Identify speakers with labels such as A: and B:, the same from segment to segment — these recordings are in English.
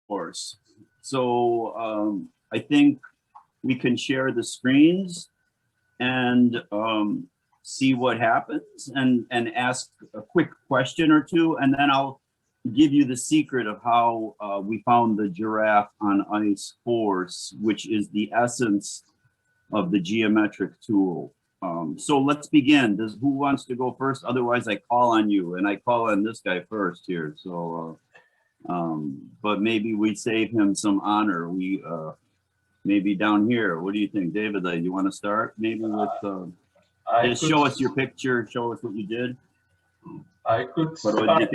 A: course. So I think we can share the screens and see what happens and ask a quick question or two, and then I'll give you the secret of how we found the giraffe on ice force, which is the essence of the geometric tool. So let's begin. Who wants to go first? Otherwise I call on you, and I call on this guy first here. So, but maybe we save him some honor. We maybe down here. What do you think, David? Do you want to start? Maybe with just show us your picture. Show us what you did.
B: I could
A: start.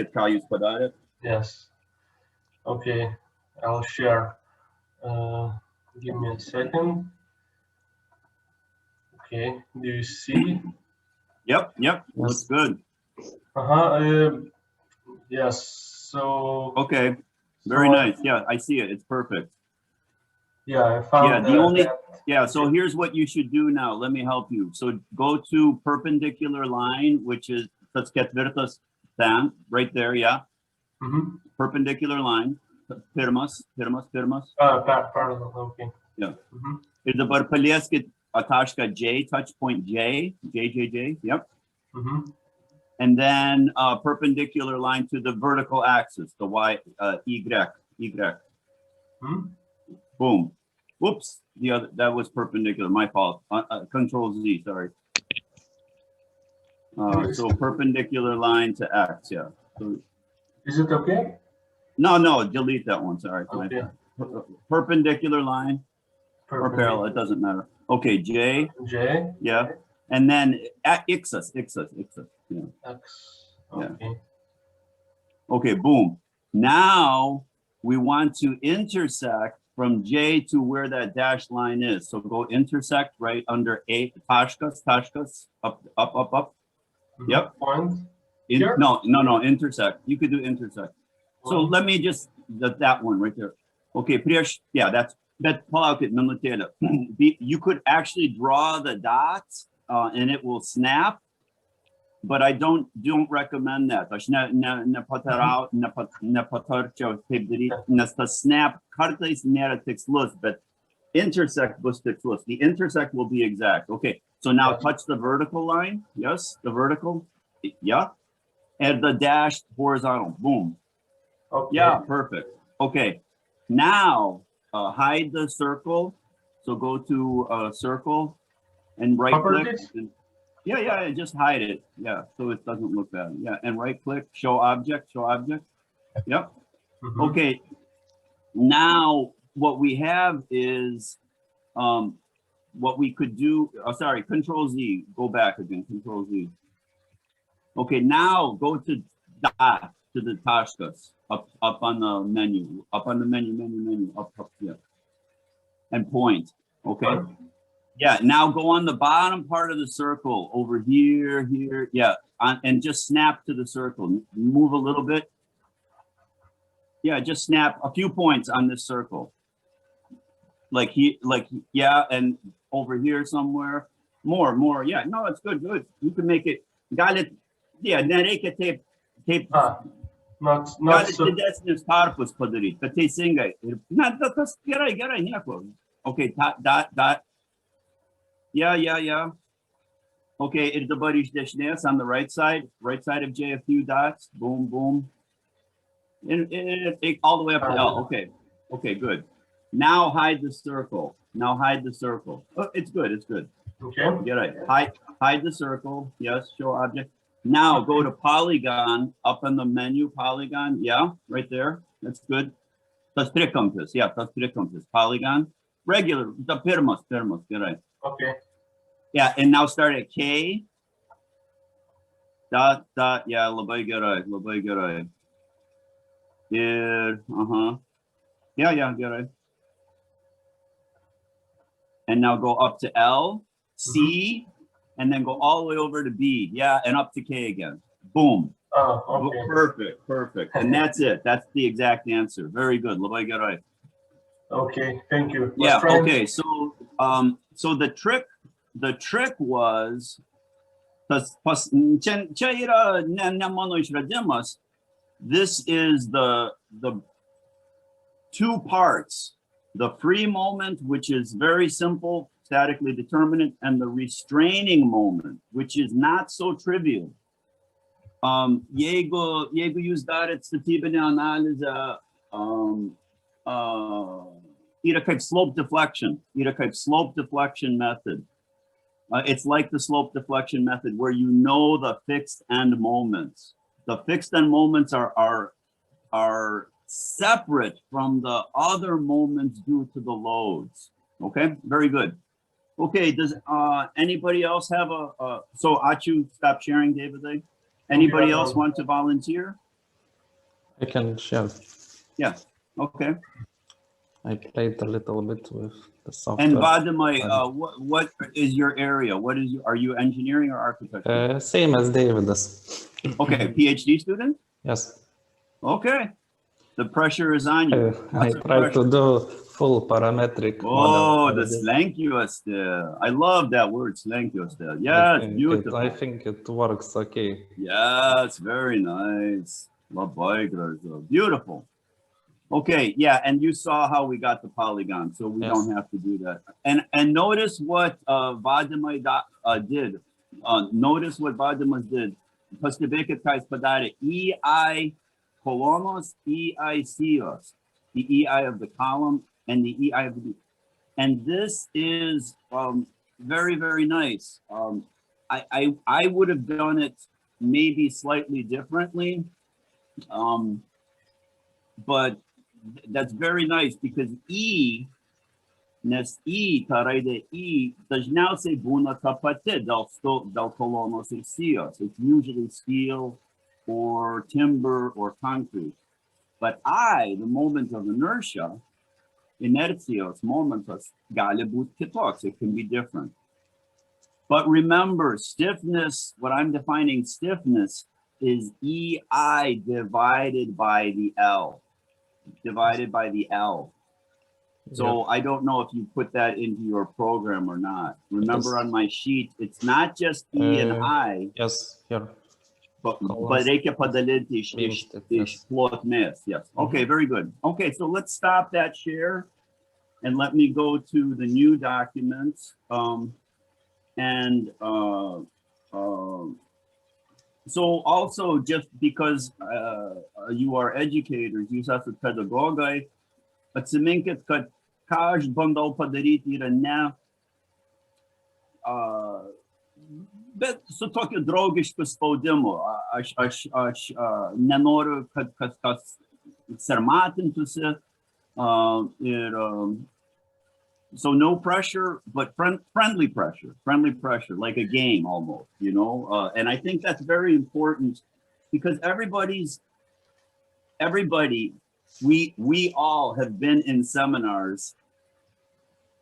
B: Yes. Okay, I'll share. Give me a second. Okay, do you see?
A: Yep, yes. Looks good.
B: Yes, so...
A: Okay, very nice. Yeah, I see it. It's perfect.
B: Yeah, I found
A: so here's what you should do now. Let me help you. So go to perpendicular line, which is right there, yeah. Perpendicular line. Pirmas.
B: Pardon, okay.
A: Yeah. Ir dabar palieskit tašką J, touch point J, yep. And then perpendicular line to the vertical axis, the Y, Y. Boom. Whoops, that was perpendicular, my fault. Control Z, sorry. So perpendicular line to X, yeah. So,
B: is it okay?
A: No, delete that one, sorry.
B: Okay.
A: Perpendicular line or parallel, it doesn't matter. Okay, J, yeah. And then Ixus, yeah.
B: X, okay.
A: Yeah. Okay, boom. Now we want to intersect from J to where that dashed line is. So go intersect right under A, taškas, up. Yep.
B: Point.
A: No, intersect. You could do intersect. So let me just, that one right there. Okay, yeah, that's palaukit minutėlę. You could actually draw the dots and it will snap, but I don't recommend that. Aš nepatarčiau taip daryti, nes tas snap kartais nėra tikslus, but intersect bus tikslus. The intersect will be exact. Okay, so now touch the vertical line. Yes, the vertical. Yeah. And the dashed horizontal. Boom.
B: Okay.
A: Yeah, perfect. Okay, now hide the circle. So go to circle and right click. Yeah, just hide it. Yeah, so it doesn't look bad. Yeah, and right click, show object. Yep. Okay, now what we have is what we could do. Sorry, Control Z. Go back again. Control Z. Okay, now go to dot, to the taškas, up on the menu, up, yeah, and point. Okay. Yeah, now go on the bottom part of the circle over here, yeah, and just snap to the circle. Move a little bit. Yeah, just snap a few points on this circle. Like yeah, and over here somewhere. More. Yeah, no, it's good. You can make it. Got it. Yeah, nereikia taip.
B: Not so.
A: Didesnis tarpus padaryti, kad teisingai. Na, tas gerai, nieko. Okay, dot. Yeah. Okay, ir dabar iš dešinės on the right side of J, a few dots. Boom. And all the way up to L. Okay, good. Now hide the circle. Oh, it's good.
B: Okay.
A: Get right. Hide the circle. Yes, show object. Now go to polygon, up on the menu, polygon. Yeah, right there. That's good. Tas trikampis. Yeah, tas trikampis. Polygon. Regular. The pirmas. Get right.
B: Okay.
A: Yeah, and now start at K. Dot. Yeah, labai gerai. Yeah, Yeah, gerai. And now go up to L, C, and then go all the way over to B. Yeah, and up to K again. Boom.
B: Oh, okay.
A: Perfect. And that's it. That's the exact answer. Very good. Labai gerai.
B: Okay, thank you.
A: Yeah, okay. So the trick was čia yra ne mano išradimas. This is the two parts, the free moment, which is very simple, statically determinate, and the restraining moment, which is not so trivial. Jeigu jūs darėt statybinę analizę, yra kaip slope deflection, method. It's like the slope deflection method where you know the fixed end moments. The fixed end moments are separate from the other moments due to the loads. Okay, very good. Okay, does anybody else have so Achu, stop sharing, David. Anybody else want to volunteer?
C: I can share.
A: Yeah, okay.
C: I played a little bit with the software.
A: And Vadimai, what is your area? Are you engineering or architecture?
C: Same as David's.
A: Okay, PhD student?
C: Yes.
A: Okay, the pressure is on you.
C: I try to do full parametric.
A: Oh, the slenkiuoste. I love that word, slenkiuoste. Yes, beautiful.
C: I think it works okay.
A: Yes, very nice. Beautiful. Okay, yeah, and you saw how we got the polygon, so we don't have to do that. And notice what Vadimai did. Notice what Vadimai did. Pastebėkit, ką jis padarė. EI colonos, EI sijos. The EI of the column and the EI of the... And this is very, very nice. I would have done it maybe slightly differently, but that's very nice because nes ta raidė dažniausiai būna ta pati dėl kolonos ir sijos. It's usually steel or timber or concrete. But the moment of inertia, inercijos momentas gali būti kitoks. It can be different. But remember, stiffness, what I'm defining stiffness is EI divided by the L. So I don't know if you put that into your program or not. Remember on my sheet, it's not just E and I.
C: Yes, here.
A: But reikia padalinti iš plotmės. Yes. Okay, very good. Okay, so let's stop that share and let me go to the new document. So also, just because you are educators, jūs esat pedagogai, atsiminkit, kad ką aš bandau padaryti yra ne, bet su tokiu draugišku spaudimu. Aš nenoriu, kad kas sermatintųsi so no pressure, but friendly pressure, like a game almost, you know? And I think that's very important because we all have been in seminars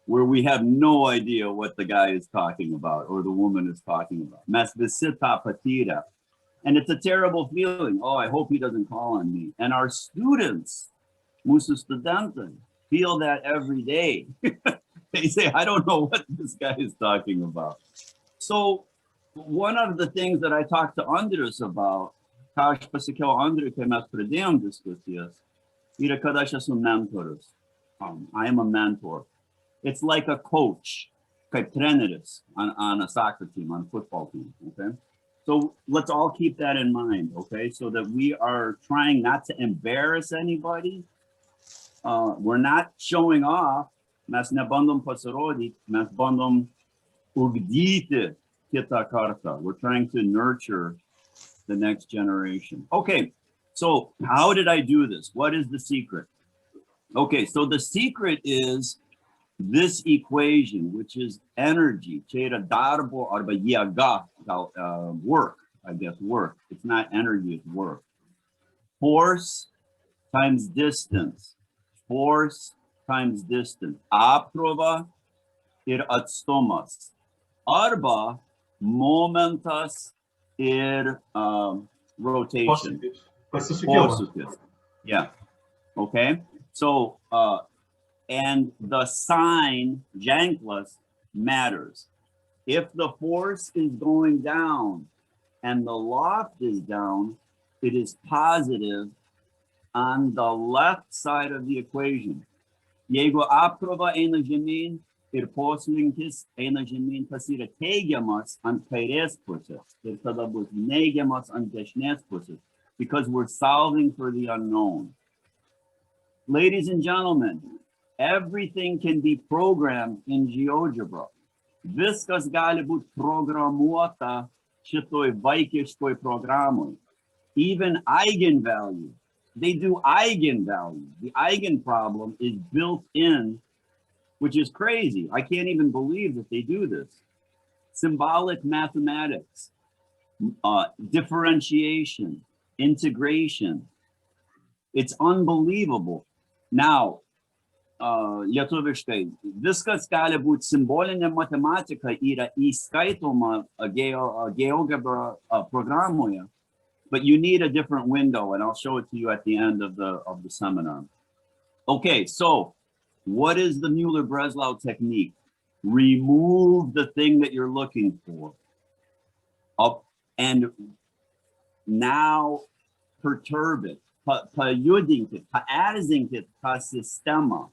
A: where we have no idea what the guy is talking about or the woman is talking about. Mes visi tą patyrę. And it's a terrible feeling. Oh, I hope he doesn't call on me. And our students, mūsų studentai, feel that every day. They say, I don't know what this guy is talking about. So one of the things that I talked to Andrius about, ką aš pasakiau Andriui, kai mes pradėjom diskusijas, yra kad aš esu mentorius. I am a mentor. It's like a coach, kaip treneris on a soccer team, on a football team, okay? So let's all keep that in mind, okay? So that we are trying not to embarrass anybody. We're not showing off. Mes nebandom pasirodyti, mes bandom ugdyti kitą kartą. We're trying to nurture the next generation. Okay, so how did I do this? What is the secret? Okay, so the secret is this equation, which is energy. Čia yra darbo arba jėga, work, I guess, work. It's not energy, it's work. Force times distance. Force times distance. Apkrova ir atstumas. Arba momentas ir rotation. Posūkis. Yeah. Okay. So, and the sign, ženklas, matters. If the force is going down and the loft is down, it is positive on the left side of the equation. Jeigu apkrova eina žemyn ir poslinkis eina žemyn, tas yra teigiamas ant kairės pusės ir tada bus neigiamas ant dešinės pusės, because we're solving for the unknown. Ladies and gentlemen, everything can be programmed in GeoGebra. Viskas gali būti programuota šitoj vaikiškoj programoj. Even eigenvalue. They do eigenvalue. The eigen problem is built in, which is crazy. I can't even believe that they do this. Symbolic mathematics, differentiation, integration. It's unbelievable. Now, lietuviškai, viskas gali būti simbolinė matematika yra įskaitoma GeoGebra programoje. But you need a different window, and I'll show it to you at the end of the seminar. Okay, so what is the Mueller-Breslau technique? Remove the thing that you're looking for. Up and now perturb it, pajudinkit, paerzinkit tą sistemą.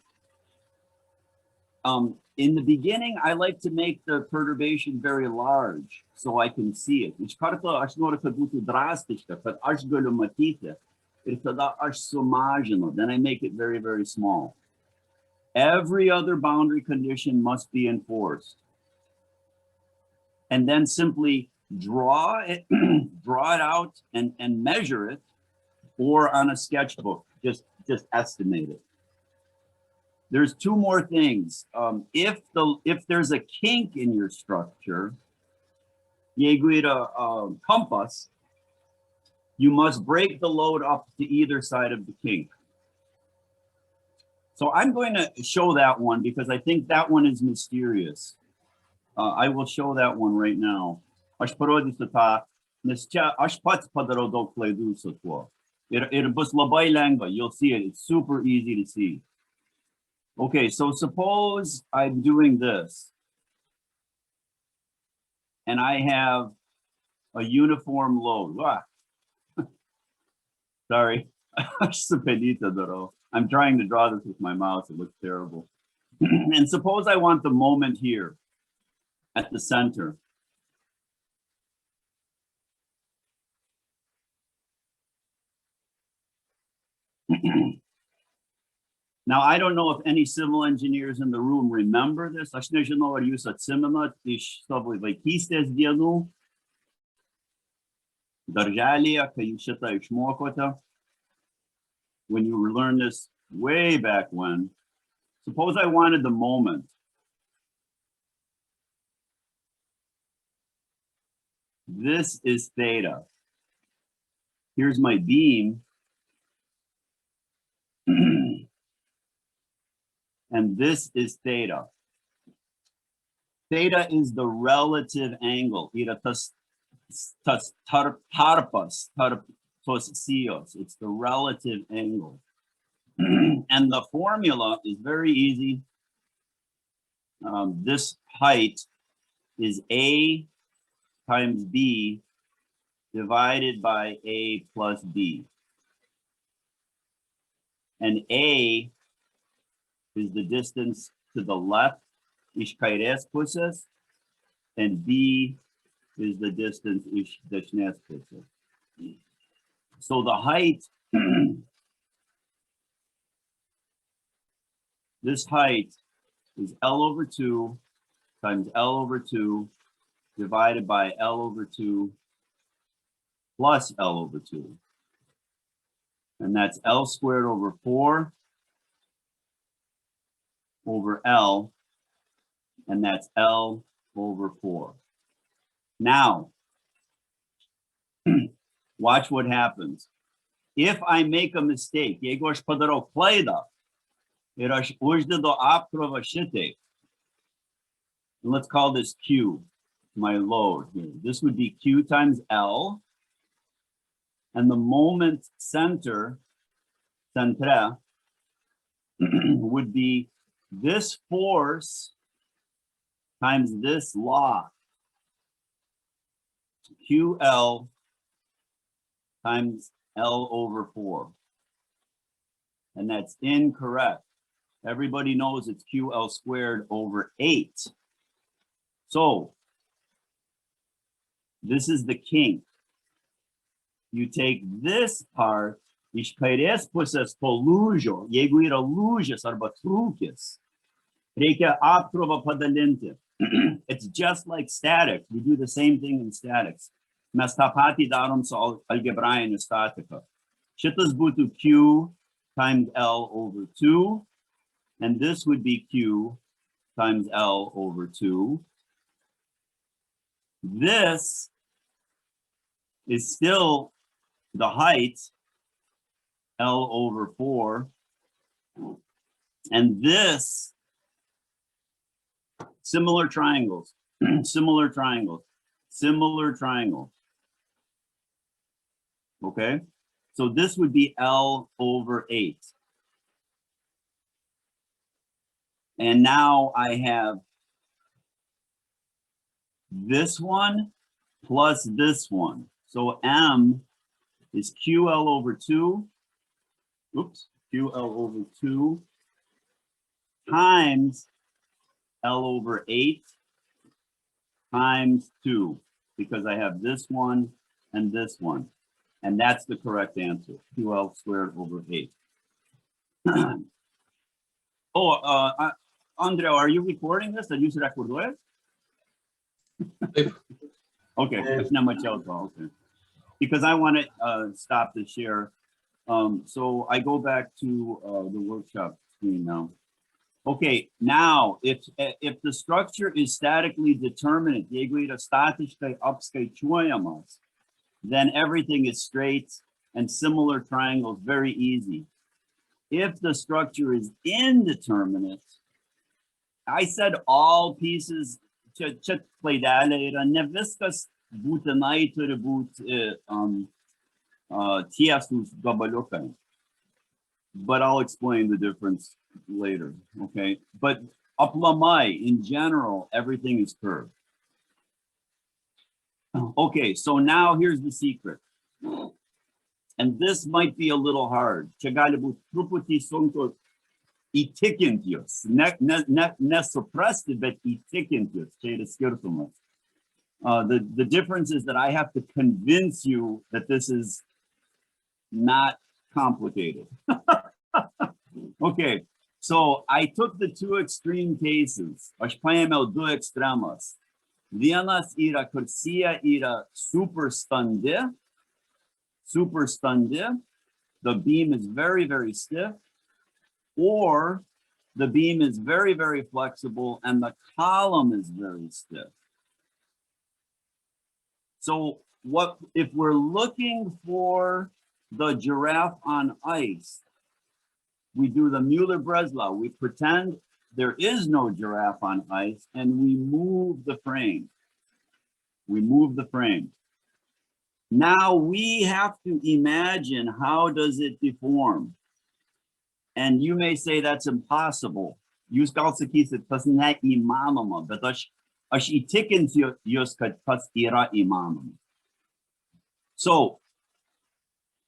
A: In the beginning, I like to make the perturbation very large so I can see it. Iš karto aš noriu, kad būtų drastiška, kad aš galiu matyti ir tada aš sumažinu. Then I make it very, very small. Every other boundary condition must be enforced. And then simply draw it out and measure it, or on a sketchbook, just estimate it. There's two more things. If there's a kink in your structure, jeigu yra compass, you must break the load up to either side of the kink. So I'm going to show that one because I think that one is mysterious. I will show that one right now. Aš parodysiu tą, nes čia aš pats padarau daug klaidų su tuo. Ir bus labai lengva. You'll see it. It's super easy to see. Okay, so suppose I'm doing this and I have a uniform load. Sorry, I'm trying to draw this with my mouse. It looks terrible. And suppose I want the moment here at the center. Now, I don't know if any civil engineers in the room remember this. Aš nežinau, ar jūs atsimenat iš savo vaikystės dienų, darželėje, kai jūs šitą išmokote. When you learned this way back when. Suppose I wanted the moment. This is theta. Here's my beam. And this is theta. Theta is the relative angle. It's the relative angle. And the formula is very easy. This height is A times B divided by A plus B. And A is the distance to the left, iš kairės pusės, and B is the distance iš dešinės pusės. So the height, this height is L over 2 times L over 2 divided by L over 2 plus L over 2. And that's L squared over 4 over L, and that's L over 4. Now, watch what happens. If I make a mistake, jeigu aš padarau klaidą ir aš uždedu apkrovą šitaip, let's call this Q, my load here. This would be Q times L, and the moment center, centre, would be this force times this lock, QL times L over 4. and that's incorrect. Everybody knows it's QL squared over 8. So this is the kink. You take this part, iš kairės pusės po lūžio, jeigu yra lūžis arba trūkis, reikia apkrovą padalinti. It's just like statics. We do the same thing in statics. Mes tą patį darom su algebrainiu statika. Šitas būtų Q times L over 2, and this would be Q times L over 2. This is still the height, L over 4, and this, similar triangles, similar triangles, similar triangles. Okay, so this would be L over 8. And now I have this one plus this one. So M is QL over 2, oops, QL over 2 times L over 8 times 2, because I have this one and this one. And that's the correct answer, QL squared over 8. Andrea, are you recording this? Did you record it? Okay, that's not much else. Okay. Because I want to stop the share. So I go back to the workshop screen now. Okay, now if the structure is statically determinate, jeigu yra statiškai apskaičiuojamas, then everything is straight and similar triangles, very easy. If the structure is indeterminate, I said all pieces, čia klaidelė yra, ne viskas būtinai turi būti tiesūs gabaliukai. But I'll explain the difference later, okay? But aplamai, in general, everything is curved. Okay, so now here's the secret. And this might be a little hard. Čia gali būt truputį sunku įtikinti jūs. Ne suprasti, bet įtikinti jūs. Čia yra skirtumas. The difference is that I have to convince you that this is not complicated. Okay, so I took the two extreme cases. Aš paėmiau du ekstremas. Vienas yra, kur sija yra super standi. The beam is very, very stiff. Or the beam is very, very flexible and the column is very stiff. So what if we're looking for the giraffe on ice, we do the Mueller-Breslau. We pretend there is no giraffe on ice and we move the frame. We move the frame. Now we have to imagine how does it deform. And you may say that's impossible. Jūs gal sakysit, tas neįmanoma, bet aš įtikinsiu jūs, kad tas yra įmanoma. So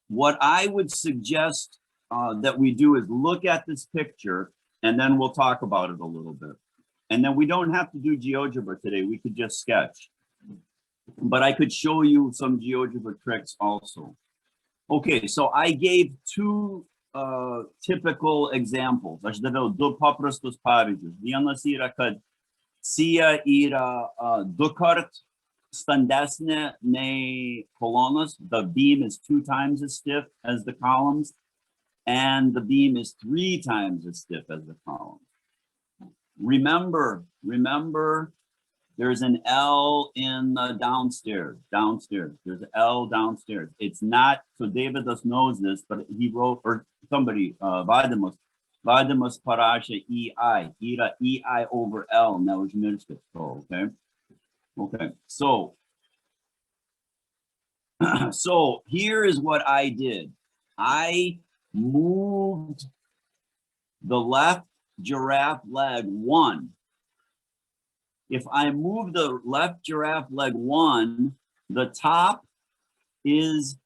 A: what I would suggest that we do is look at this picture and then we'll talk about it a little bit. And then we don't have to do GeoGebra today. We could just sketch. But I could show you some GeoGebra tricks also. Okay, so I gave two typical examples. Aš daviau du paprastus pavyzdžius. Vienas yra, kad sija yra du kart standesnė nei kolonos. The beam is 2 times as stiff as the columns, and the beam is 3 times as stiff as the columns. Remember, there's an L in the downstairs. There's an L downstairs. It's not, so David knows this, but he wrote, or somebody, Vadimus parašė EI. Yra EI over L, neužmirškit to, okay? Okay, so here is what I did. I moved the left giraffe leg 1. If I move the left giraffe leg 1, the top is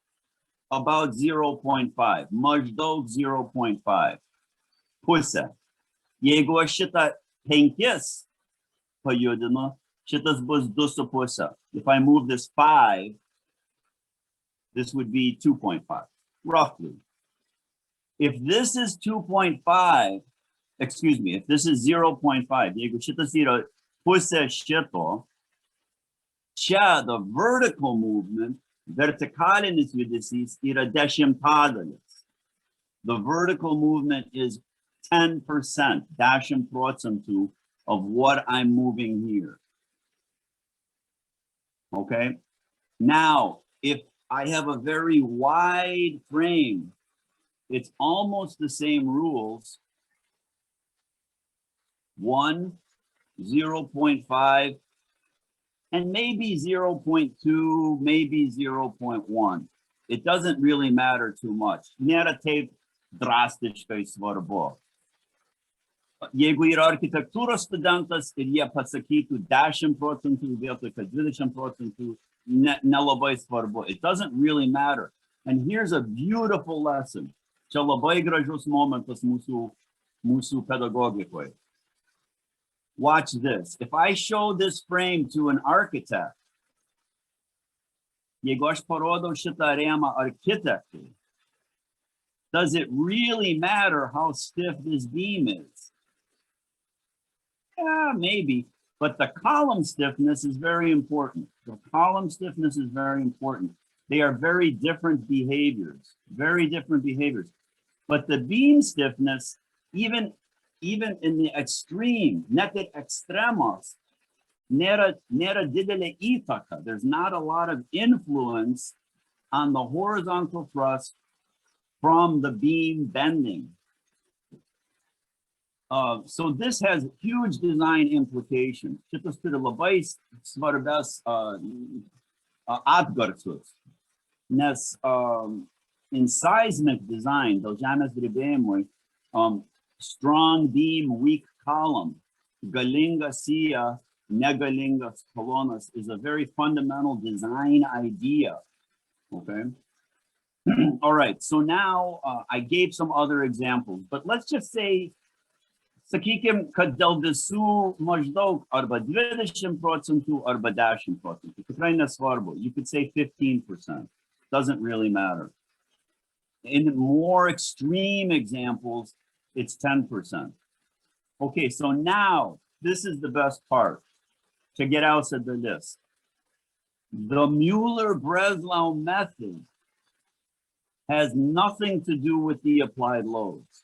A: about 0.5, maždaug 0.5. Pusę. Jeigu aš šitą 5 pajudinu, šitas bus 2,5. If I move this 5, this would be 2.5, roughly. If this is 2.5, excuse me, if this is 0.5, jeigu šitas yra pusė šito, čia the vertical movement, vertikalinis judesys yra 10. The vertical movement is 10%, 10% of what I'm moving here. Okay. Now, if I have a very wide frame, it's almost the same rules. 1, 0.5, and maybe 0.2, maybe 0.1. It doesn't really matter too much. Nėra taip drastiškai svarbu. Jeigu yra architektūros studentas ir jie pasakytų 10% vietoj kad 20%, nelabai svarbu. It doesn't really matter. And here's a beautiful lesson. Čia labai gražus momentas mūsų pedagogikoje. Watch this. If I show this frame to an architect, jeigu aš parodau šitą rėmą architektui, does it really matter how stiff this beam is? Yeah, maybe, but the column stiffness is very important. The column stiffness is very important. They are very different behaviors, very different behaviors. But the beam stiffness, even in the extreme, net ir extremos, nėra didelė įtaka. There's not a lot of influence on the horizontal thrust from the beam bending. So this has huge design implications. Šitas turi labai svarbias atgarsius, nes in seismic design, dėl žemės drebėjimui, strong beam, weak column, galinga sija, negalingas kolonas is a very fundamental design idea, okay? All right, so now I gave some other examples, but let's just say, sakykim, kad dėl visų maždaug arba 20% arba 10%, tikrai nesvarbu. You could say 15%, doesn't really matter. In more extreme examples, it's 10%. Okay, so now this is the best part. To get out of the list. The Mueller-Breslau method has nothing to do with the applied loads.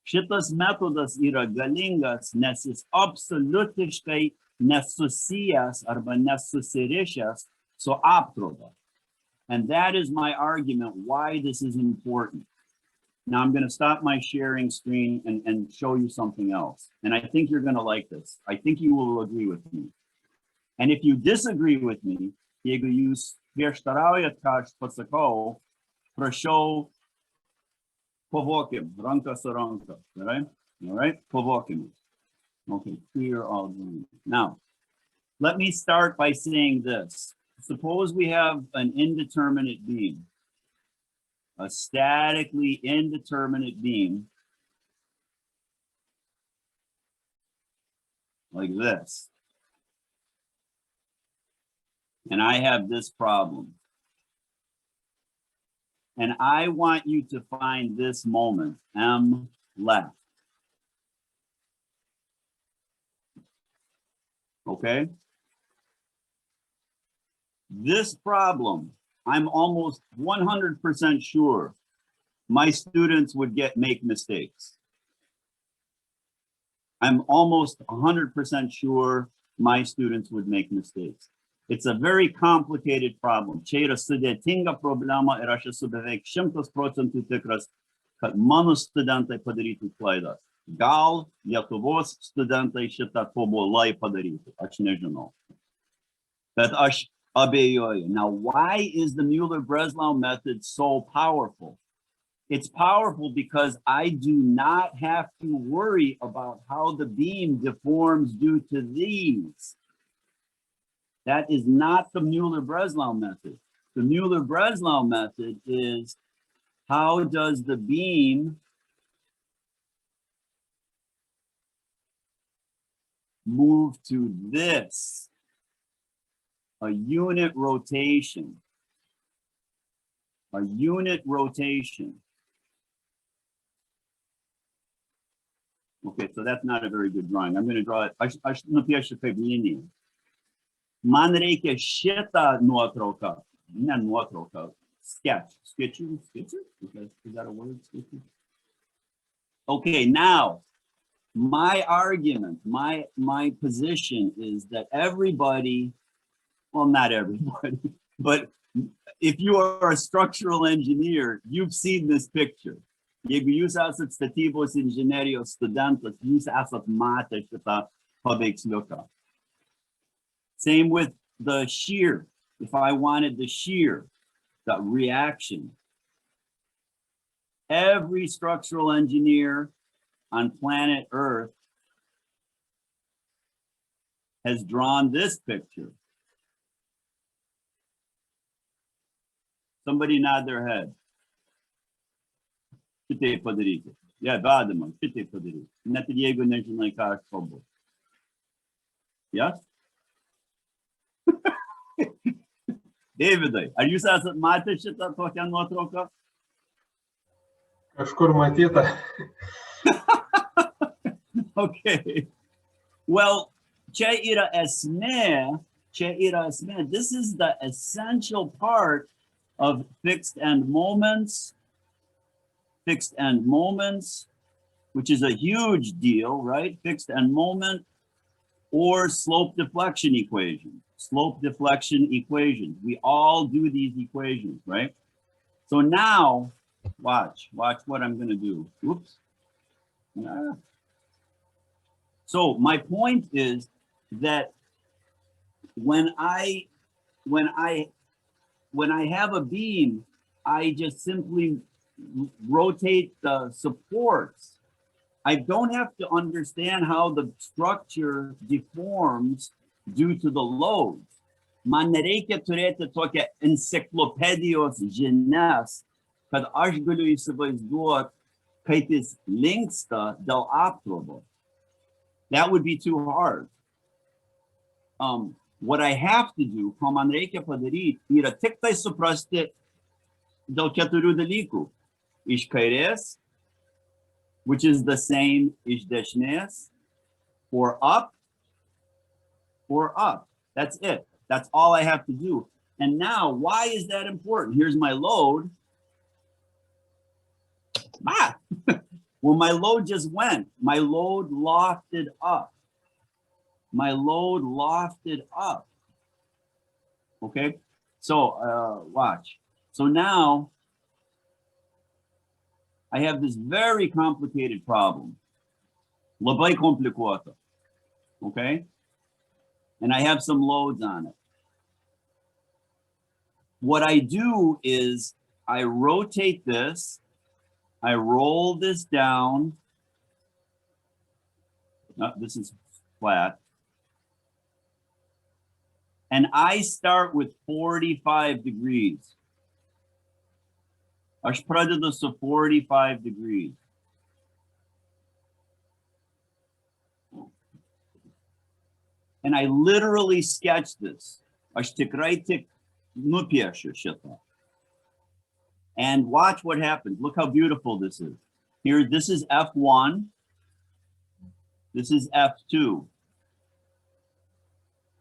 A: Šitas metodas yra galingas, nes jis absoliutiškai nesusijęs arba nesusirišęs su apkrova. And that is my argument why this is important. Now I'm going to stop my sharing screen and show you something else. And I think you're going to like this. I think you will agree with me. And if you disagree with me, jeigu jūs prieštaraujat, ką aš pasakau, prašau, kovokim, ranka su ranka, right? All right, kovokim. Okay, clear all green. Now, let me start by saying this. Suppose we have an indeterminate beam, a statically indeterminate beam, like this. And I have this problem. And I want you to find this moment, M left. Okay? This problem, I'm almost 100% sure my students would make mistakes. I'm almost 100% sure my students would make mistakes. It's a very complicated problem. Čia yra sudėtinga problema ir aš esu beveik 100% tikras, kad mano studentai padarytų klaidas. Gal Lietuvos studentai šitą tobulai padarytų, aš nežinau. Bet aš abejoju. Now, why is the Mueller-Breslau method so powerful? It's powerful because I do not have to worry about how the beam deforms due to these. That is not the Mueller-Breslau method. The Mueller-Breslau method is how does the beam move to this, a unit rotation, a unit rotation. Okay, so that's not a very good drawing. I'm going to draw it. Aš nupiešiu kaip liniją. Man reikia šitą nuotrauką, ne nuotrauką, sketching, is that a word, sketching? Okay, now, my argument, my position is that everybody, well, not everybody, but if you are a structural engineer, you've seen this picture. Jeigu jūs esat statybos inžinerijos studentas, jūs esat matę šitą paveiksliuką. Same with the shear. If I wanted the shear, the reaction, every structural engineer on planet Earth has drawn this picture. Somebody nod their head. Šitai padaryti. Yeah, vedama, šitai padaryti. Net ir jeigu nežinai, ką aš kalbu. Yes? Davidai, ar jūs esat matę šitą tokią nuotrauką?
B: Kažkur matyta.
A: Okay. Well, čia yra esmė. This is the essential part of fixed end moments, which is a huge deal, right? Fixed end moment or slope deflection equation. We all do these equations, right? So now, watch what I'm going to do. Oops. Yeah. So my point is that when I have a beam, I just simply rotate the supports. I don't have to understand how the structure deforms due to the loads. Man nereikia turėti tokią enciklopedijos žinias, kad aš galiu įsivaizduoti, kaip jis linksta dėl apkrovo. That would be too hard. What I have to do, ko man reikia padaryti, yra tik tai suprasti dėl keturių dalykų. Iš kairės, which is the same iš dešinės, or up. That's it. That's all I have to do. And now, why is that important? Here's my load. Well, my load just went. My load lofted up. Okay, so watch. So now I have this very complicated problem. Labai komplikuota. Okay? And I have some loads on it. What I do is I rotate this, I roll this down. No, this is flat. And I start with 45 degrees. Aš pradedu su 45 degrees. And I literally sketch this. Aš tikrai tik nupiešiu šitą. And watch what happens. Look how beautiful this is. Here, this is F1. This is F2.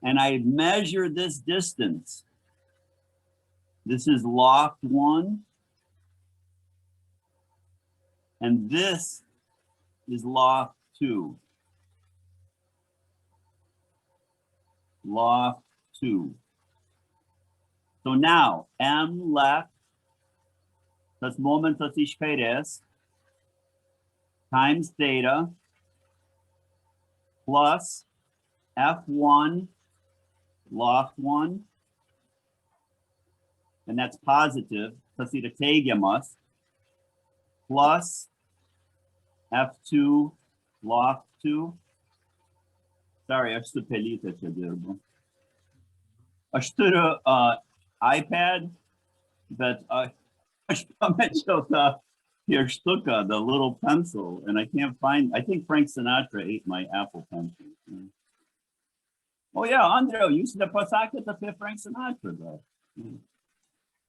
A: And I measure this distance. This is loft 1. And this is loft 2. Loft 2. So now, M left, tas momentas iš kairės, times theta, plus F1, loft 1, and that's positive, tas yra teigiamas, plus F2, loft 2. Sorry, aš su pelyte čia dirbu. Aš turiu iPad but aš pamečiau tą pieštuką, the little pencil, and I can't find, I think Frank Sinatra ate my Apple pencil. Oh yeah, Andriau, jūs nepasakėt apie Frank Sinatra dar.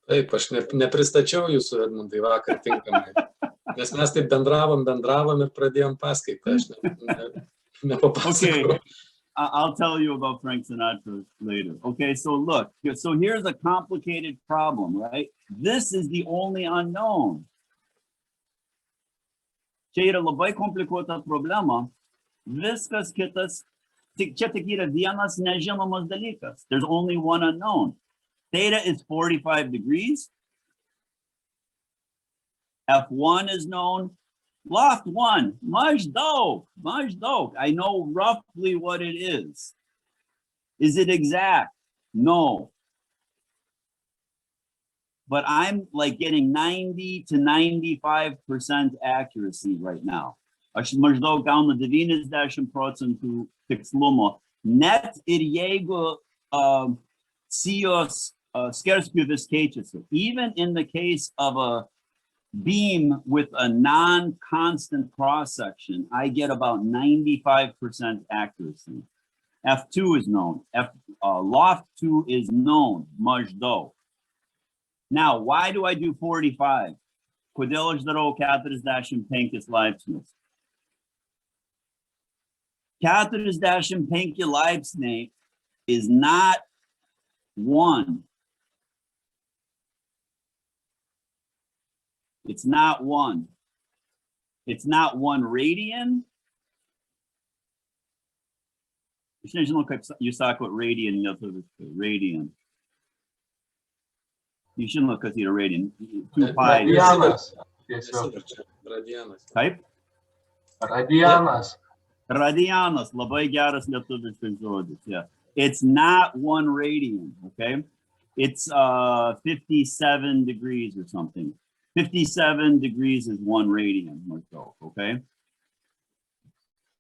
D: Taip, aš nepristačiau jūsų, Edmundai, vakar tinkamai. Nes mes taip bendravom ir pradėjom paskaitą. Aš nepapasakau.
A: Okay, I'll tell you about Frank Sinatra later. Okay, so look, so here's a complicated problem, right? This is the only unknown. Čia yra labai komplikuota problema. Viskas kitas, čia tik yra vienas nežinomas dalykas. There's only one unknown. Theta is 45 degrees. F1 is known. Loft 1, maždaug. I know roughly what it is. Is it exact? No. But I'm like getting 90 to 95% accuracy right now. Aš maždaug gaunu 90% tikslumo. Net ir jeigu sijos skerspjūvis keičiasi. Even in the case of a beam with a non-constant cross-section, I get about 95% accuracy. F2 is known. Loft 2 is known, maždaug. Now, why do I do 45? Kodėl aš darau 45 laipsnius? 45 laipsniai is not 1. It's not 1. It's not 1 radian. Aš nežinau, kaip jūs sakot radian lietuviškai. Radian. You should look at the radian. 2 pi.
B: Radianas.
A: Taip?
B: Radianas.
A: Radianas. Labai geras lietuviškas žodis. Yeah. It's not 1 radian, okay? It's 57 degrees or something. 57 degrees is 1 radian or so, okay?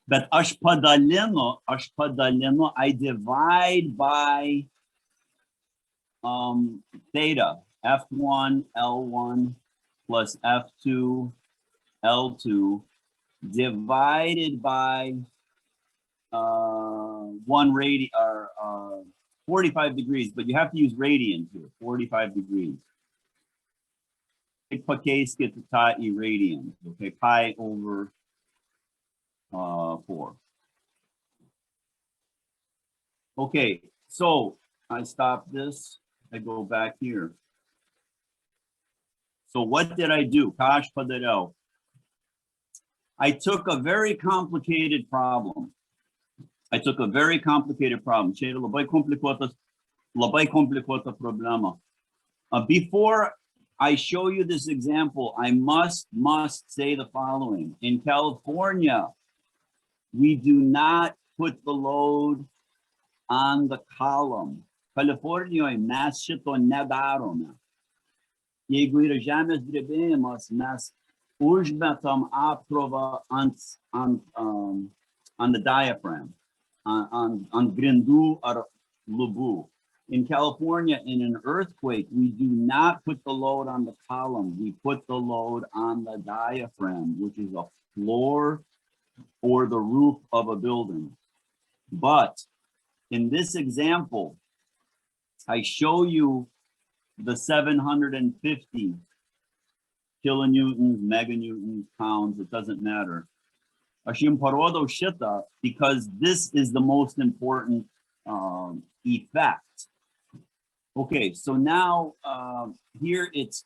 A: But aš padalinu, I divide by theta, F1, L1 plus F2, L2 divided by 1 radian, or 45 degrees, but you have to use radians here, 45 degrees. Pakeiskit tą į radians, okay, pi over 4. Okay, so I stop this, I go back here. So what did I do? Ką aš padariau? I took a very complicated problem. Čia yra labai komplikuota problema. Before I show you this example, I must say the following. In California, we do not put the load on the column. Kalifornijoje mes šito nedarome. Jeigu yra žemės drebėjimas, mes užmetam apkrovą on the diaphragm, on grindų ar lubų. In California, in an earthquake, we do not put the load on the column. We put the load on the diaphragm, which is a floor or the roof of a building. But in this example, I show you the 750 kilonewtons, meganewtons, pounds, it doesn't matter. Aš jums parodau šitą because this is the most important effect. Okay, so now here it's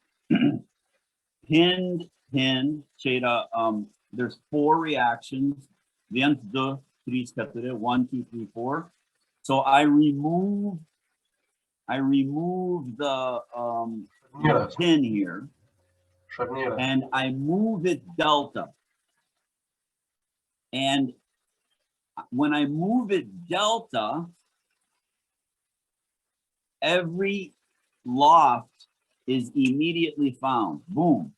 A: pinned. There's 4 reactions. 1, 2, 3, 4, 1, 2, 3, 4. So I remove the pin here, and I move it delta. And when I move it delta, every loft is immediately found. Boom.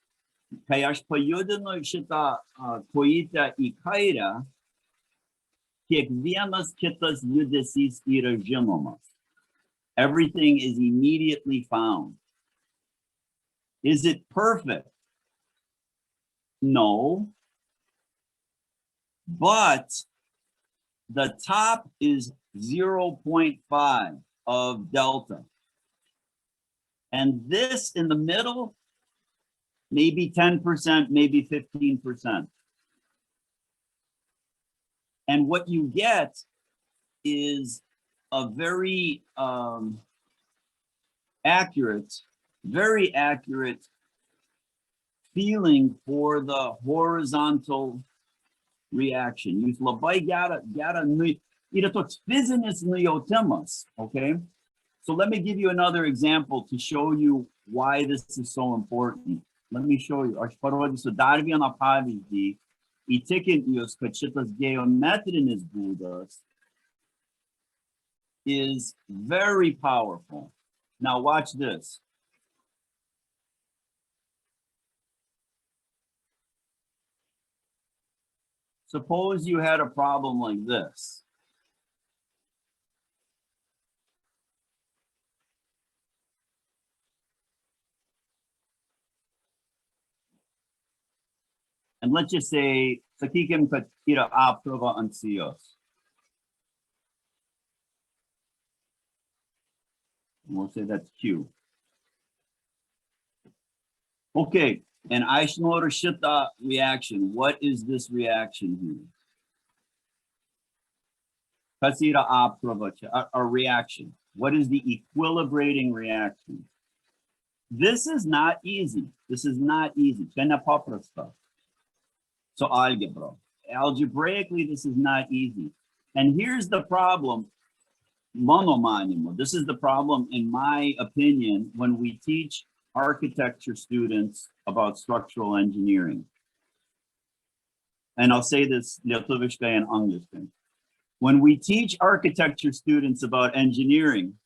A: Kai aš pajudinu šitą kojytę į kairę, kiekvienas kitas judesys yra žinomas. Everything is immediately found. Is it perfect? No. But the top is 0.5 of delta. And this in the middle, maybe 10%, maybe 15%. And what you get is a very very accurate feeling for the horizontal reaction. Jūs labai gerą yra toks fizinis nujautimas, okay? So let me give you another example to show you why this is so important. Let me show you. Aš parodysiu dar vieną pavyzdį, įtikinti jūs, kad šitas geometrinis būdas is very powerful. Now watch this. Suppose you had a problem like this. And let's just say, sakykim, kad yra apkrova ant sijos. We'll say that's Q. Okay, and aš noriu šitą reaction. What is this reaction here? Kas yra apkrova čia? A reaction. What is the equilibrating reaction? This is not easy. This is not easy. Čia nepaprasta. So algebra. Algebraically, this is not easy. And here's the problem. Mano manymu, this is the problem, in my opinion, when we teach architecture students about structural engineering. And I'll say this lietuviškai and angliškai. When we teach architecture students about engineering,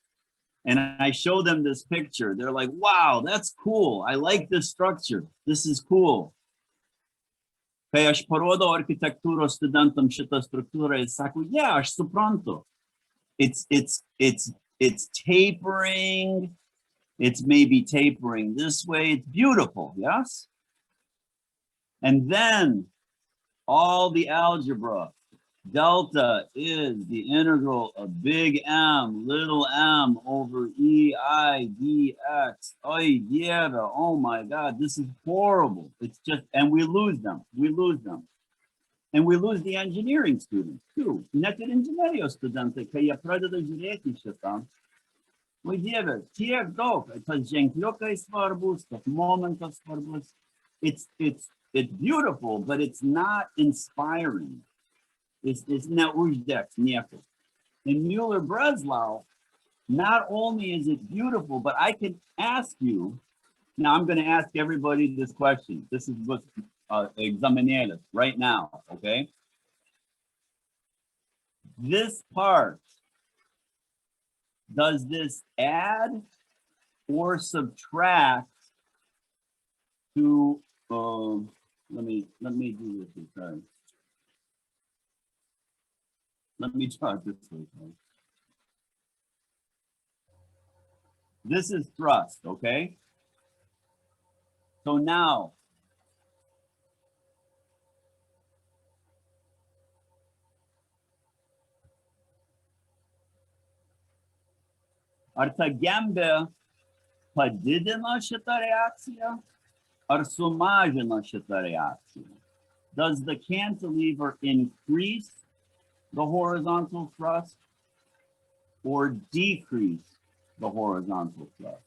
A: and I show them this picture, they're like, wow, that's cool. I like this structure. This is cool. Kai aš parodau architektūros studentam šitą struktūrą, jis sako, yeah, aš suprantu. It's tapering. It's maybe tapering this way. It's beautiful, yes? And then all the algebra, delta is the integral of big M, little m over EI dx. Oh my God, this is horrible. It's just, and we lose them. And we lose the engineering students too. Net ir inžinerijos studentai, kai jie pradeda žiūrėti šitą, oi Dieve, tiek daug, tas ženkliukai svarbus, tas momentas svarbus. It's beautiful, but it's not inspiring. It's neuždegs nieko. In Mueller-Breslau, not only is it beautiful, but I can ask you, now I'm going to ask everybody this question. This is what examinators right now, okay? This part, does this add or subtract to, let me do this, sorry. Let me try it this way. This is thrust, okay? So now, ar ta gembė padidina šitą reakciją, ar sumažina šitą reakciją? Does the cantilever increase the horizontal thrust or decrease the horizontal thrust?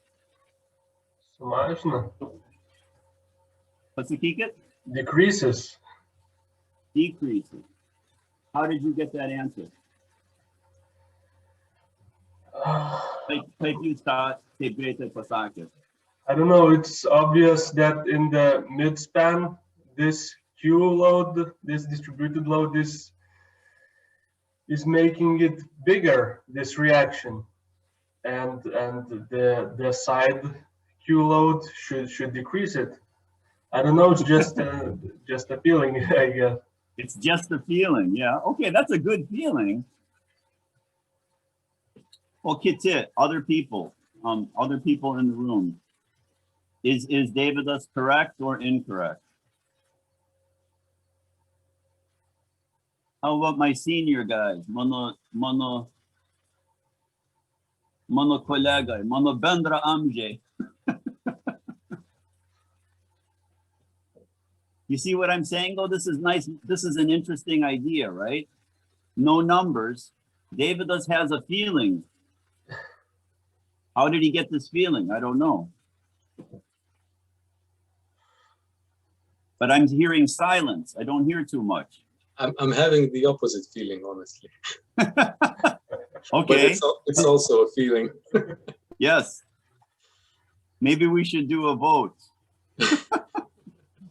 B: Sumažina.
A: Pasakykit.
B: Decreases.
A: Decreases. How did you get that answer? Kaip jūs tą taip greitai pasakėt?
B: I don't know, it's obvious that in the midspan, this Q load, this distributed load, is making it bigger, this reaction. And the side Q load should decrease it. I don't know, it's just a feeling, I guess.
A: It's just a feeling, yeah. Okay, that's a good feeling. Well, kiti, other people in the room. Is Davidas correct or incorrect? How about my senior guys? Mano kolega, mano bendra amžiai. You see what I'm saying though? This is nice. This is an interesting idea, right? No numbers. Davidas has a feeling. How did he get this feeling? I don't know. But I'm hearing silence. I don't hear too much.
D: I'm having the opposite feeling, honestly.
A: Okay.
D: But it's also a feeling.
A: Yes. Maybe we should do a vote.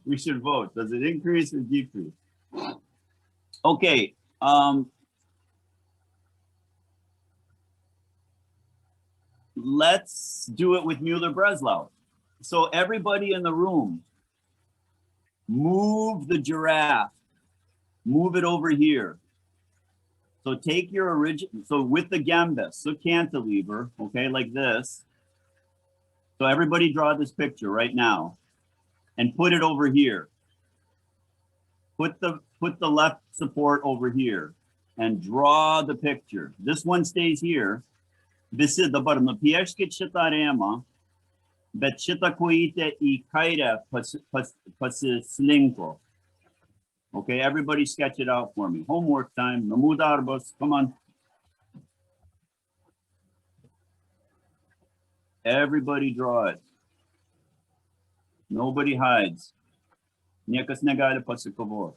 A: We should vote. Does it increase or decrease? Okay. Let's do it with Mueller-Breslau. So everybody in the room, move the giraffe. Move it over here. So take your original, so with the gambus, so cantilever, okay, like this. So everybody draw this picture right now and put it over here. Put the left support over here and draw the picture. This one stays here. Visi dabar nupieškit šitą rėmą, bet šitą kojytę į kairę pasislinko. Okay, everybody sketch it out for me. Homework time, namų darbas, come on. Everybody draw it. Nobody hides. Niekas negali pasikovoti.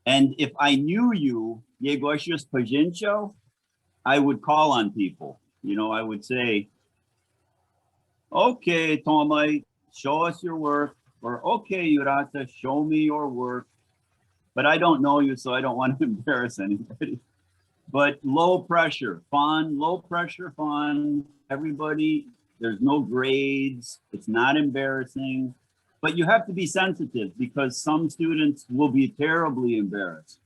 A: And if I knew you, jeigu aš jūs pažinčiau, I would call on people. You know, I would say, okay, Tomai, show us your work. Or, okay, Yurata, show me your work. But I don't know you, so I don't want to embarrass anybody. But low pressure, fun, low pressure, fun. Everybody, there's no grades. It's not embarrassing. But you have to be sensitive because some students will be terribly embarrassed.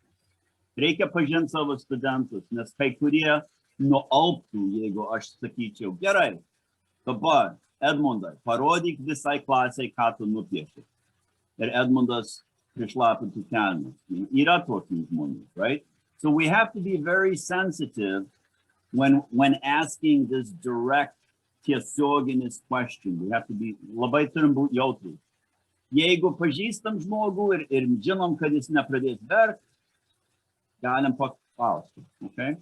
A: Reikia pažinti savo studentus, nes kai kurie nualptų, jeigu aš sakyčiau, gerai, dabar Edmundai, parodyk visai klasiai, ką tu nupiešai. Ir Edmundas prišlapintų kelnes. Yra tokių žmonių, right? So we have to be very sensitive when asking this direct tiesioginis question. We have to be, labai turim būti jautrūs. Jeigu pažįstam žmogų ir žinom, kad jis nepradės verkt, galim paklausti, okay?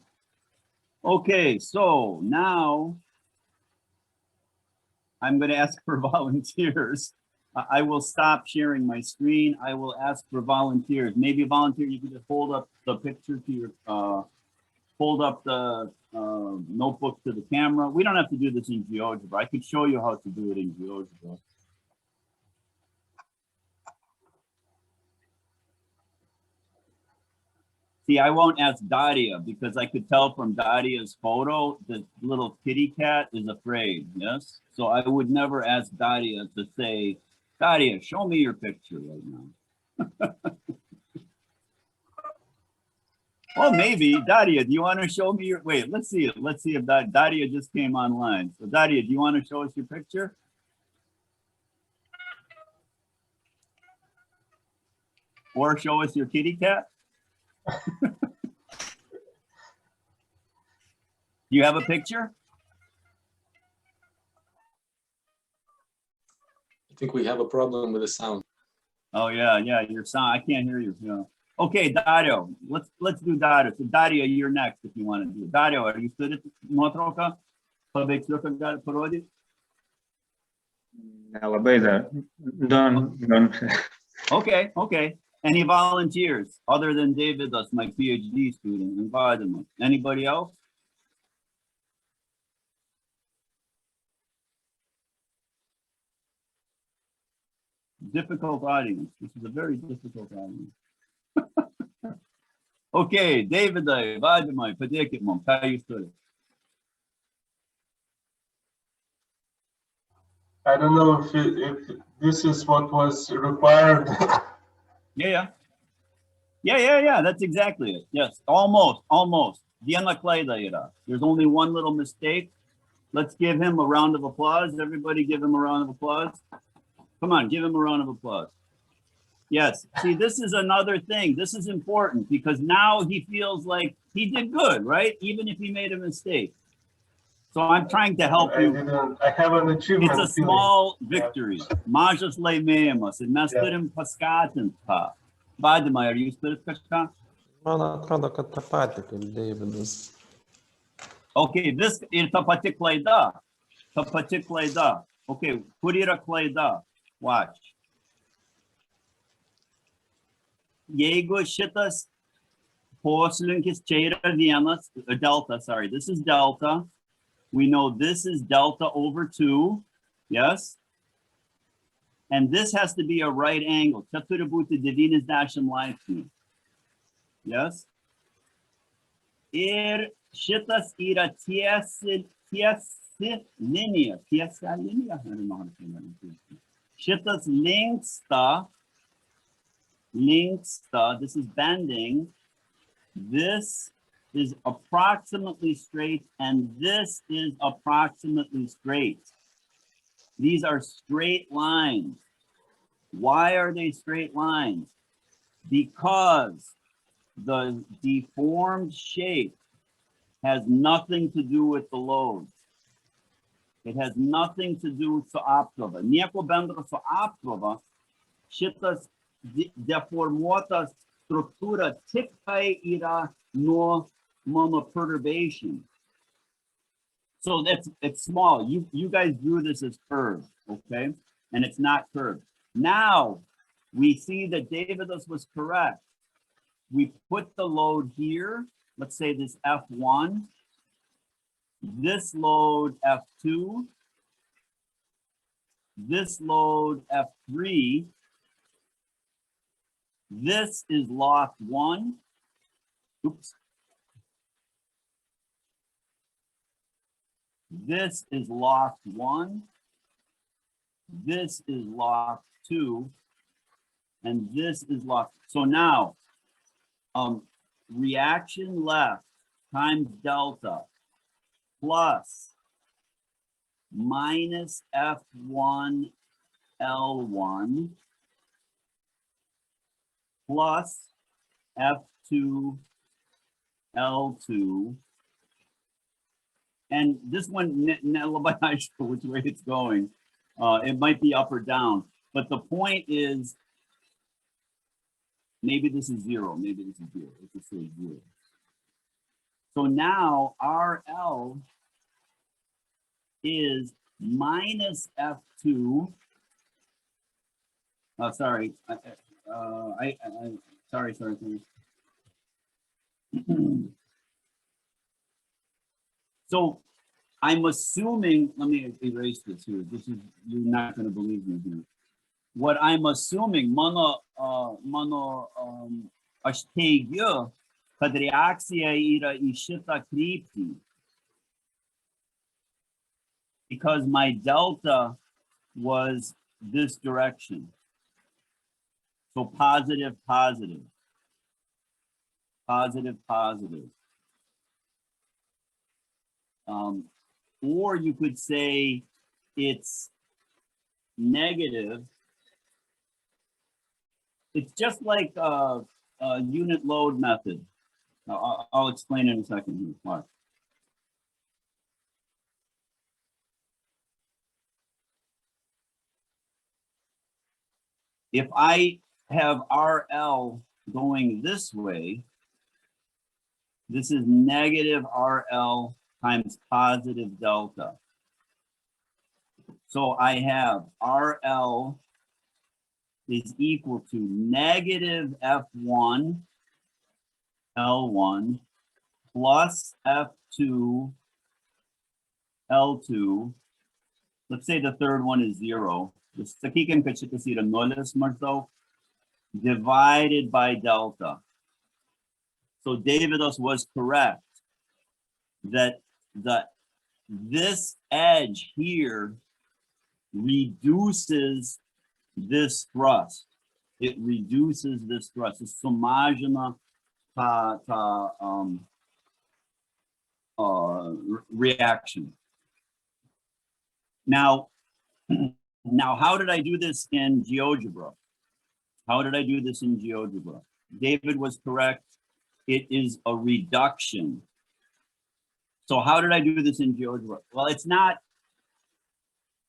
A: Okay, so now I'm going to ask for volunteers. I will stop sharing my screen. I will ask for volunteers. Maybe volunteer, you can just hold up the picture to your, hold up the notebook to the camera. We don't have to do this in GeoGebra. I could show you how to do it in GeoGebra. See, I won't ask Daria because I could tell from Daria's photo the little kitty cat is afraid, yes? So I would never ask Daria to say, Daria, show me your picture right now. Well, maybe. Daria, do you want to show me your, wait, let's see it. Let's see if Daria just came online. So Daria, do you want to show us your picture? Or show us your kitty cat? You have a picture?
D: I think we have a problem with the sound.
A: Oh yeah, your sound. I can't hear you. Yeah. Okay, Dario. Let's do Dario. So Dario, you're next if you want to do it. Dario, are you stood at nuotrauką? Paveiksliuką gali parodyti?
E: Nelabai dar. Don't.
A: Okay. Any volunteers other than David, that's my PhD student, invited me. Anybody else? Difficult audience. This is a very difficult audience. Okay, David, Vadimai, padėkit mum, ką jūs turite?
B: I don't know if this is what was required.
A: Yeah. That's exactly it. Yes, almost. Viena klaida yra. There's only one little mistake. Let's give him a round of applause. Everybody give him a round of applause. Come on, give him a round of applause. Yes, see, this is another thing. This is important because now he feels like he did good, right? Even if he made a mistake. So I'm trying to help you.
B: I have an achievement.
A: It's a small victory. Mažas laimėjimas. Ir mes turim paskatint tą. Vadimai, ar jūs turit kažką?
C: Man atrodo, kad tą patį kaip Davidas.
A: Okay, vis ir ta pati klaida. Ta pati klaida. Okay, kur yra klaida? Watch. Jeigu šitas poslinkis čia yra vienas, delta, sorry, this is delta. We know this is delta over 2, yes? And this has to be a right angle. Čia turi būti 90 laipsnių. Yes? Ir šitas yra tiesi linija. Tiesia linija? I don't know how to say that. Šitas linksta, this is bending. This is approximately straight, and this is approximately straight. These are straight lines. Why are they straight lines? Because the deformed shape has nothing to do with the loads. It has nothing to do with apkrova. Nieko bendro su apkrova. Šitas deformuota struktūra tik tai yra nuo mano perturbation. So it's small. You guys drew this as curved, okay? And it's not curved. Now we see that Davidas was correct. We put the load here. Let's say this F1. This load F2. This load F3. This is loft 1. Oops. This is loft 1. This is loft 2. And this is loft. So now, reaction left times delta plus minus F1 L1 plus F2 L2. And this one, which way it's going, it might be up or down. But the point is, maybe this is 0. Maybe this is 0. Let's just say 0. So now RL is minus F2. Oh, sorry. Sorry. So I'm assuming, let me erase this here. This is, you're not going to believe me here. What I'm assuming, aš teigiu, kad reakcija yra į šitą kryptį. Because my delta was this direction. So positive, positive. Positive, positive. Or you could say it's negative. It's just like a unit load method. I'll explain in a second here. Watch. If I have RL going this way, this is negative RL times positive delta. So I have RL is equal to negative F1 L1 plus F2 L2. Let's say the third one is 0. Sakykim, kad šitas yra nulis maždaug, divided by delta. So Davidas was correct that this edge here reduces this thrust. It reduces this thrust. It's sumažina reaction. Now, now, how did I do this in GeoGebra? How did I do this in GeoGebra? David was correct. It is a reduction. So how did I do this in GeoGebra? Well, it's not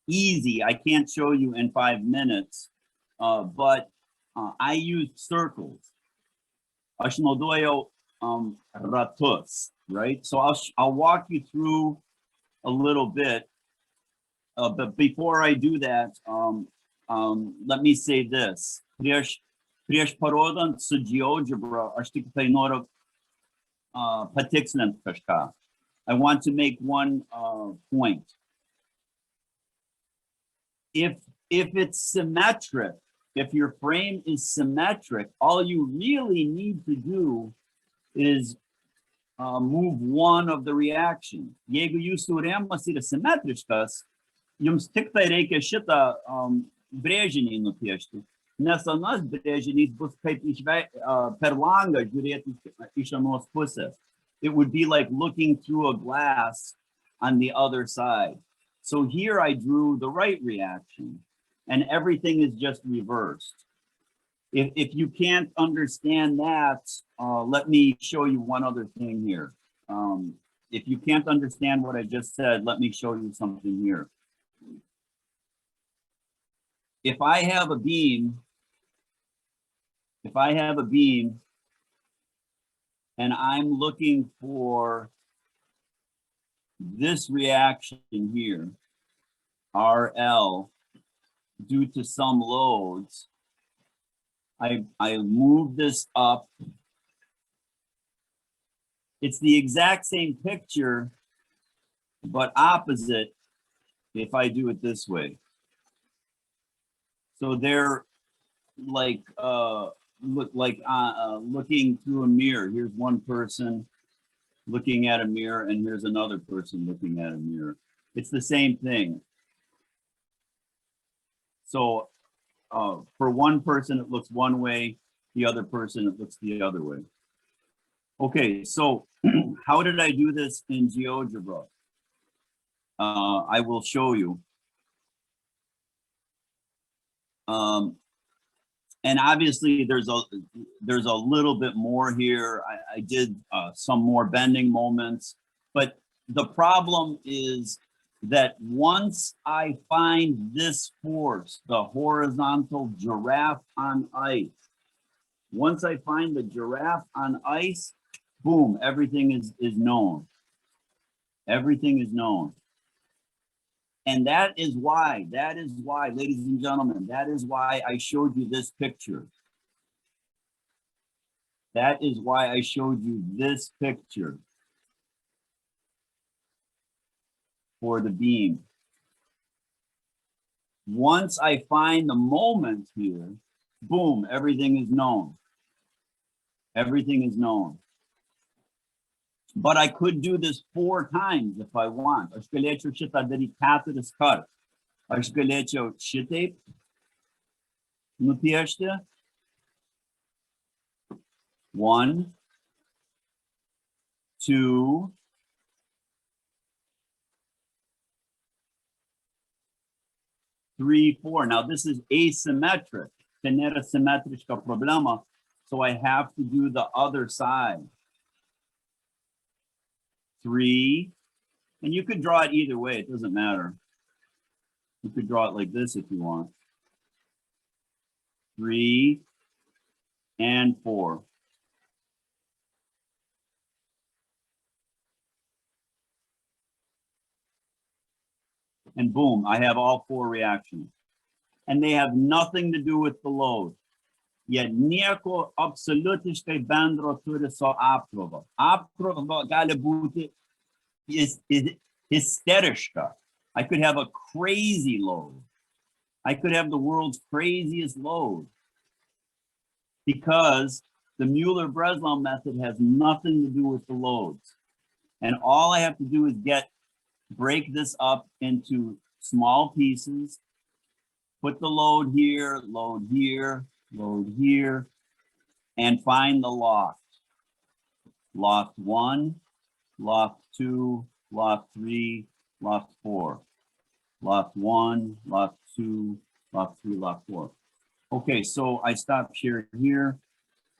A: easy. I can't show you in 5 minutes, but I use circles. Aš naudojau ratus, right? So I'll walk you through a little bit, but before I do that, let me say this. Prieš parodant su GeoGebra, aš tik tai noriu patikslint kažką. I want to make one point. If it's symmetric, if your frame is symmetric, all you really need to do is move one of the reaction. Jeigu jūsų rėmas yra simetriškas, jums tik tai reikia šitą brėžinį nupiešti, nes anas brėžinys bus kaip per langą žiūrėti iš anos pusės. It would be like looking through a glass on the other side. So here I drew the right reaction and everything is just reversed. If you can't understand that, let me show you one other thing here. If you can't understand what I just said, let me show you something here. If I have a beam and I'm looking for this reaction here, RL, due to some loads, I move this up. It's the exact same picture, but opposite if I do it this way. So they're like, looking through a mirror. Here's one person looking at a mirror and here's another person looking at a mirror. It's the same thing. So for one person, it looks one way, the other person, it looks the other way. Okay, so how did I do this in GeoGebra? I will show you. And obviously there's a little bit more here. I did some more bending moments, but the problem is that once I find this force, the horizontal giraffe on ice, once I find the giraffe on ice, boom, everything is known. Everything is known. And that is why, ladies and gentlemen, that is why I showed you this picture. That is why I showed you this picture for the beam. Once I find the moment here, boom, everything is known. Everything is known. But I could do this 4 times if I want. Aš galėčiau šitą daryti 4 kartus. Aš galėčiau šitaip nupiešti. 1, 2, 3, 4. Now this is asymmetric. Tai nėra simetriška problema. So I have to do the other side. 3, and you could draw it either way, it doesn't matter. You could draw it like this if you want. 3 and 4. And boom, I have all 4 reactions. And they have nothing to do with the load. Jie nieko absoliutiškai bendro turi su apkrova. Apkrova gali būti hysteriška. I could have a crazy load. I could have the world's craziest load. Because the Mueller-Breslau method has nothing to do with the loads. And all I have to do is break this up into small pieces, put the load here, load here, load here, and find the loft. Loft 1, loft 2, loft 3, loft 4. loft 1, loft 2, loft 3, loft 4. Okay, so I stop sharing here.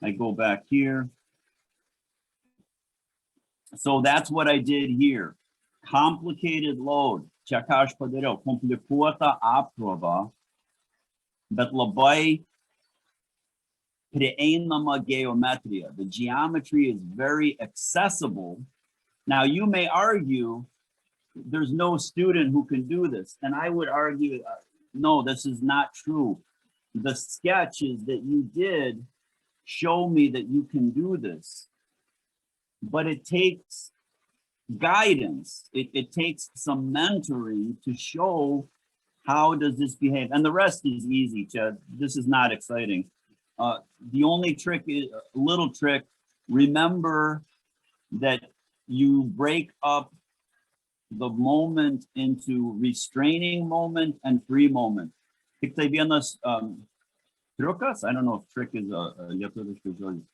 A: I go back here. So that's what I did here. Complicated load. Čia ką aš padariau. Komplikuota apkrova, bet labai prieinama geometria. The geometry is very accessible. Now you may argue there's no student who can do this. And I would argue, no, this is not true. The sketches that you did show me that you can do this, but it takes guidance. It takes some mentoring to show how does this behave. And the rest is easy, Chad. This is not exciting. The only trick is a little trick. Remember that you break up the moment into restraining moment and free moment. Tiktai vienas triukas, I don't know if trick is a lietuviškas žodis.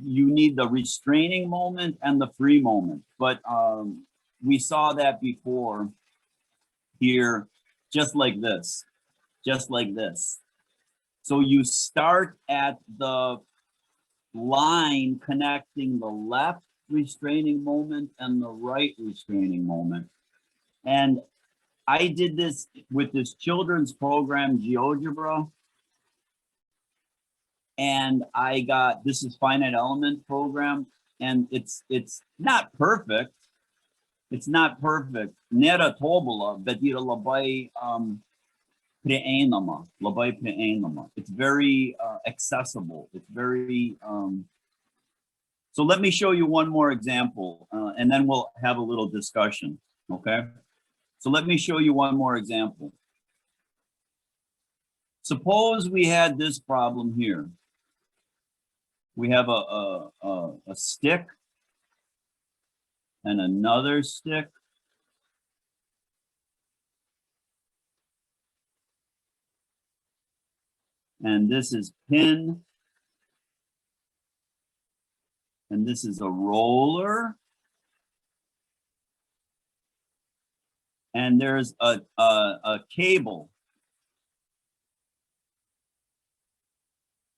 A: You need the restraining moment and the free moment. But we saw that before here, just like this, just like this. So you start at the line connecting the left restraining moment and the right restraining moment. And I did this with this children's program, GeoGebra. And I got, this is finite element program, and it's not perfect. It's not perfect. Nėra tobula, bet yra labai prieinama, labai prieinama. It's very accessible. It's very, so let me show you one more example, and then we'll have a little discussion, okay? So let me show you one more example. Suppose we had this problem here. We have a stick and another stick. And this is pin. And this is a roller. And there's a cable.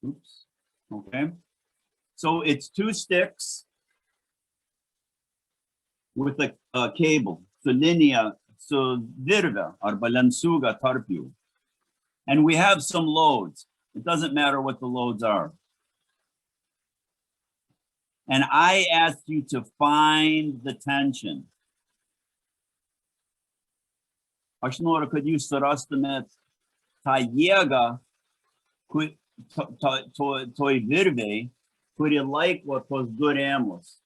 A: Oops, okay. So it's two sticks with a cable. So linija, so virve arba lenciūga tarp jų. And we have some loads. It doesn't matter what the loads are. And I asked you to find the tension. Aš noriu, kad jūs surastumėt tą jėgą, toj virvei, kuri laiko tos du rėmus,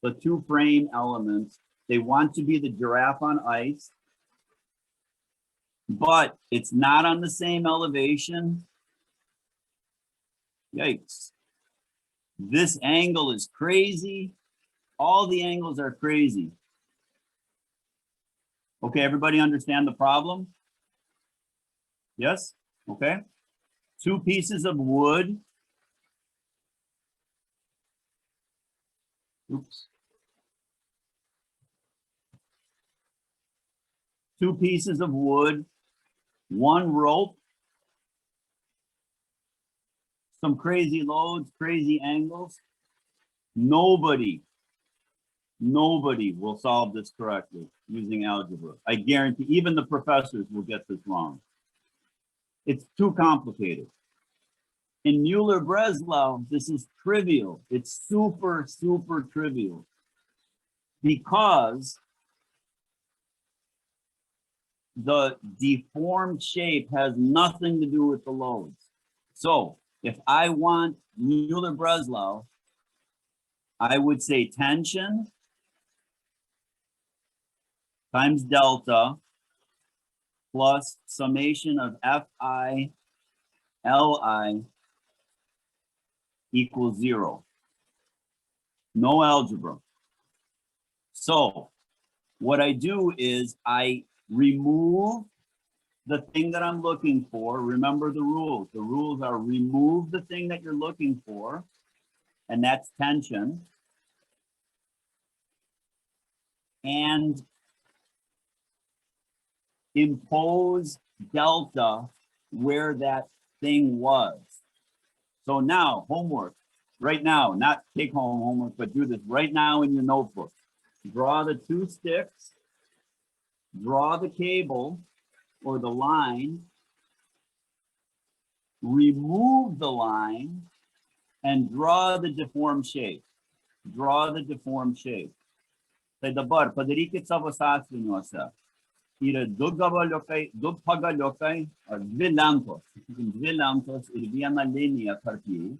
A: the two frame elements. They want to be the giraffe on ice, but it's not on the same elevation. Yikes. This angle is crazy. All the angles are crazy. Okay, everybody understand the problem? Yes? Okay. Two pieces of wood. Oops. Two pieces of wood, one rope, some crazy loads, crazy angles. Nobody will solve this correctly using algebra. I guarantee even the professors will get this wrong. It's too complicated. In Mueller-Breslau, this is trivial. It's super, super trivial because the deformed shape has nothing to do with the loads. So if I want Mueller-Breslau, I would say tension times delta plus summation of Fi Li equals 0. No algebra. So what I do is I remove the thing that I'm looking for. Remember the rules. The rules are remove the thing that you're looking for, and that's tension. And impose delta where that thing was. So now, homework, right now, not take home homework, but do this right now in your notebook. Draw the two sticks, draw the cable or the line, remove the line, and draw the deformed shape. Draw the deformed shape. Tai dabar padarykit savo sąsiuviniuose. Yra du gabaliukai, du pagaliukai, ar dvi lentos. Dvi lentos ir viena linija tarp jų.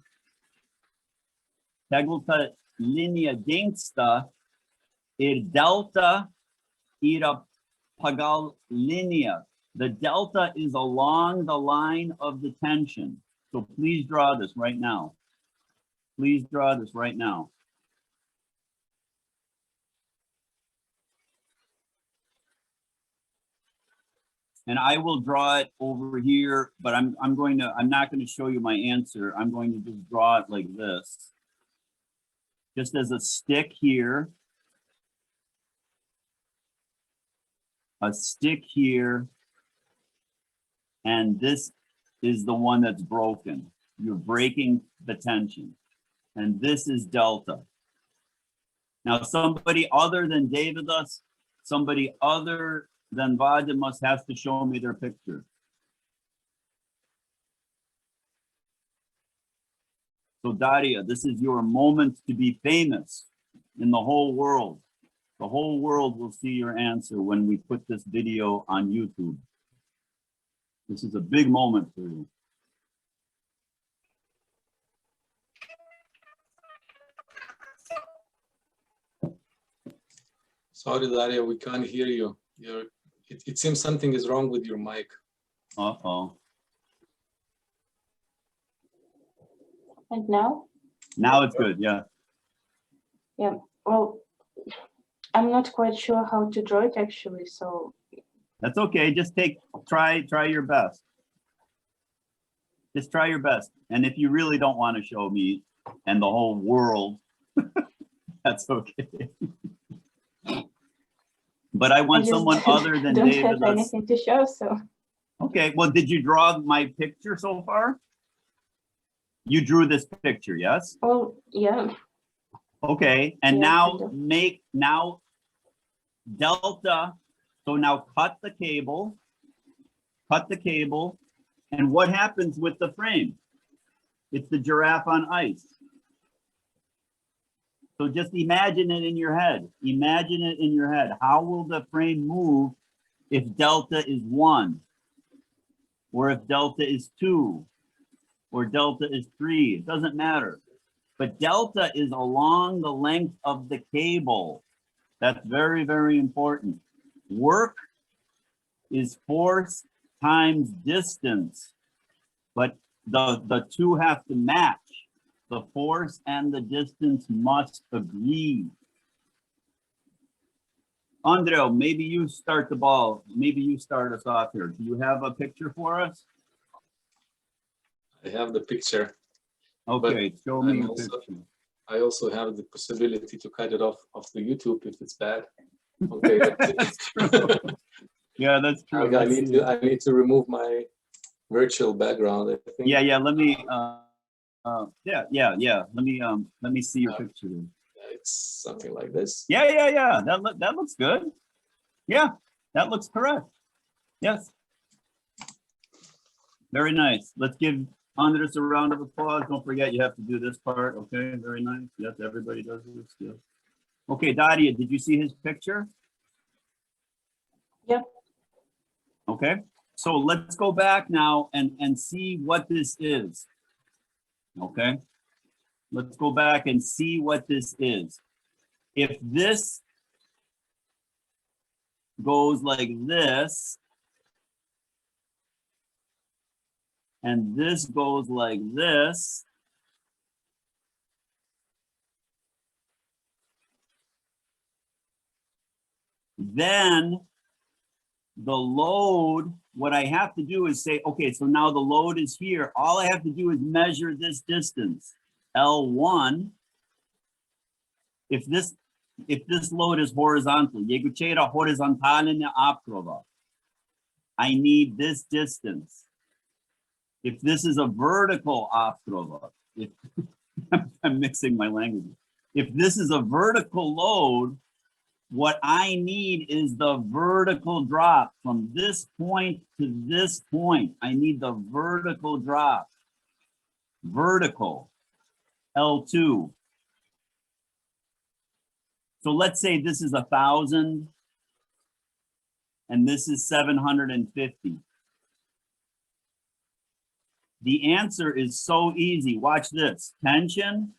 A: Tegul ta linija dingsta ir delta yra pagal linija. The delta is along the line of the tension. So please draw this right now. Please draw this right now. And I will draw it over here, but I'm not going to show you my answer. I'm going to just draw it like this. Just as a stick here. A stick here. And this is the one that's broken. You're breaking the tension. And this is delta. Now, somebody other than Davidas, somebody other than Vadimas has to show me their picture. So Daria, this is your moment to be famous in the whole world. The whole world will see your answer when we put this video on YouTube. This is a big moment for you.
D: Sorry, Daria, we can't hear you. It seems something is wrong with your mic.
A: Uh-oh.
F: And now?
A: Now it's good, yeah.
F: Yeah, well, I'm not quite sure how to draw it actually, so.
A: That's okay, just try your best. Just try your best. And if you really don't want to show me and the whole world, that's okay. But I want someone other than
F: don't
A: David.
F: have anything to show, so.
A: Okay, well, did you draw my picture so far? You drew this picture, yes?
F: Well, yeah.
A: Okay, and
F: Yeah,
A: now delta. So now cut the cable, and what happens with the frame? It's the giraffe on ice. So just imagine it in your head. Imagine it in your head. How will the frame move if delta is 1? Or if delta is 2? Or delta is 3? It doesn't matter. But delta is along the length of the cable. That's very, very important. Work is force times distance, but the two have to match. The force and the distance must agree. Andreo, maybe you start the ball. Maybe you start us off here. Do you have a picture for us?
D: I have the picture.
A: Okay, show me your picture.
D: I also have the possibility to cut it off the YouTube if it's bad. Okay, that's
A: true. Yeah, that's true.
D: I need to remove my virtual background, I think.
A: Yeah. Let me. Yeah. Let me see your picture.
D: It's something like this.
A: Yeah. That looks good. Yeah, that looks correct. Yes. Very nice. Let's give Andres a round of applause. Don't forget you have to do this part. Okay, very nice. Yes, everybody does this. Yes. Okay, Daria, did you see his picture?
F: Yep.
A: Okay, so let's go back now and see what this is. Okay, let's go back and see what this is. If this goes like this, and this goes like this, then the load, what I have to do is say, okay, so now the load is here. All I have to do is measure this distance, L1. If this load is horizontal, jeigu čia yra horizontalinė apkrova, I need this distance. If this is a vertical ostrova, if I'm mixing my languages. If this is a vertical load, what I need is the vertical drop from this point to this point. I need the vertical drop. Vertical, L2. So let's say this is 1,000 and this is 750. The answer is so easy. Watch this. Tension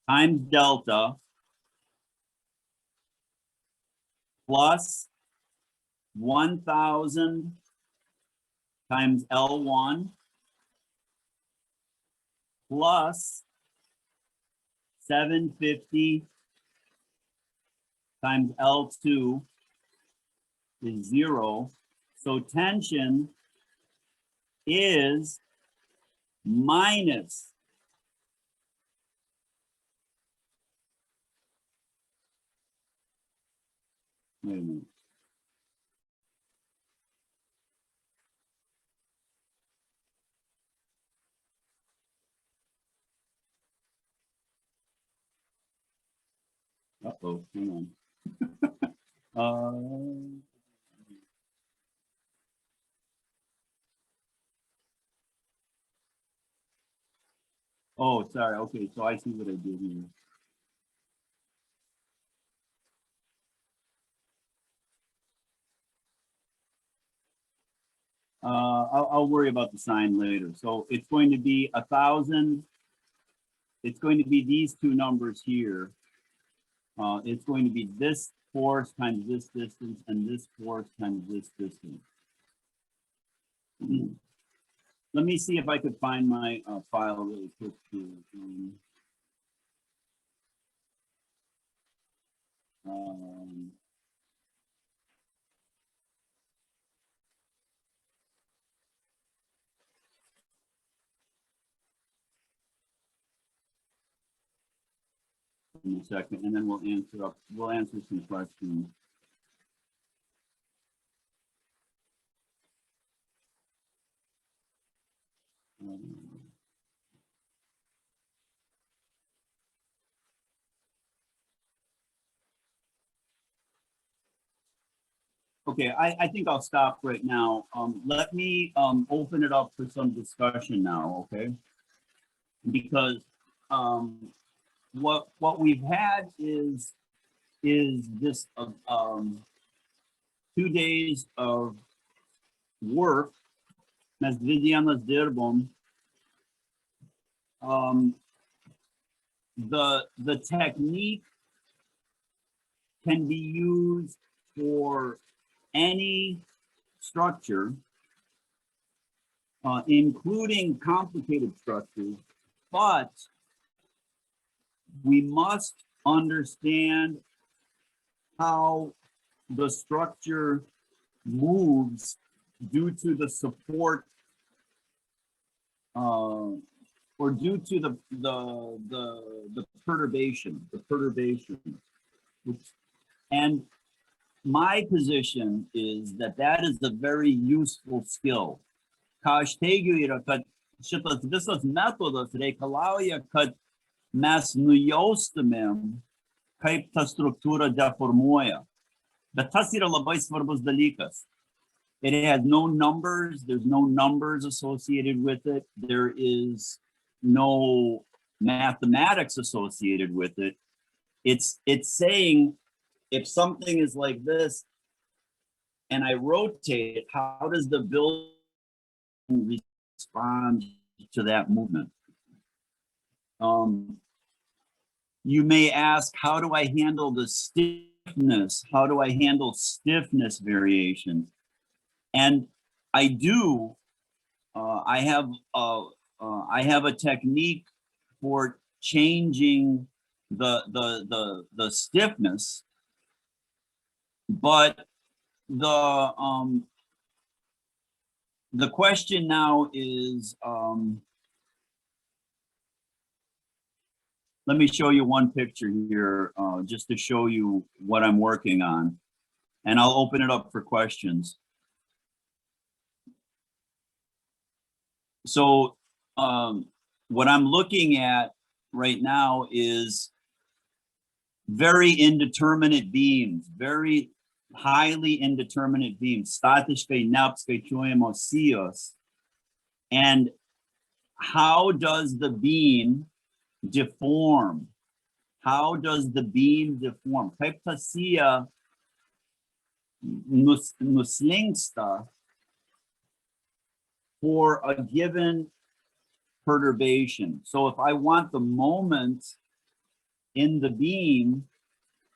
A: times delta plus 1,000 times L1 plus 750 times L2 is 0. So tension is minus wait a minute. Uh-oh, hang on. Oh, sorry. Okay, so I see what I did here. I'll worry about the sign later. So it's going to be 1,000. It's going to be these two numbers here. It's going to be this force times this distance and this force times this distance. Let me see if I could find my file really quick here. In a second, and then we'll answer some questions. Okay, I think I'll stop right now. Let me open it up for some discussion now, okay? Because what we've had is this 2 days of work. Mes dvi dienas dirbom. The technique can be used for any structure, including complicated structures, but we must understand how the structure moves due to the support or due to the perturbation, and my position is that is a very useful skill. Ką aš teigiu yra, kad šitas visas metodas reikalauja, kad mes nujaustumėm, kaip ta struktūra deformuoja. Bet tas yra labai svarbus dalykas. It has no numbers. There's no numbers associated with it. There is no mathematics associated with it. It's saying if something is like this and I rotate it, how does the building respond to that movement? You may ask, how do I handle the stiffness? How do I handle stiffness variations? And I do. I have a technique for changing the stiffness, but the question now is, let me show you one picture here, just to show you what I'm working on. and I'll open it up for questions. So what I'm looking at right now is very indeterminate beams, very highly indeterminate beams, statiškai neapskaičiuojamos sijos. And how does the beam deform? How does the beam deform? Kaip ta sija nuslinksta for a given perturbation. So if I want the moment in the beam,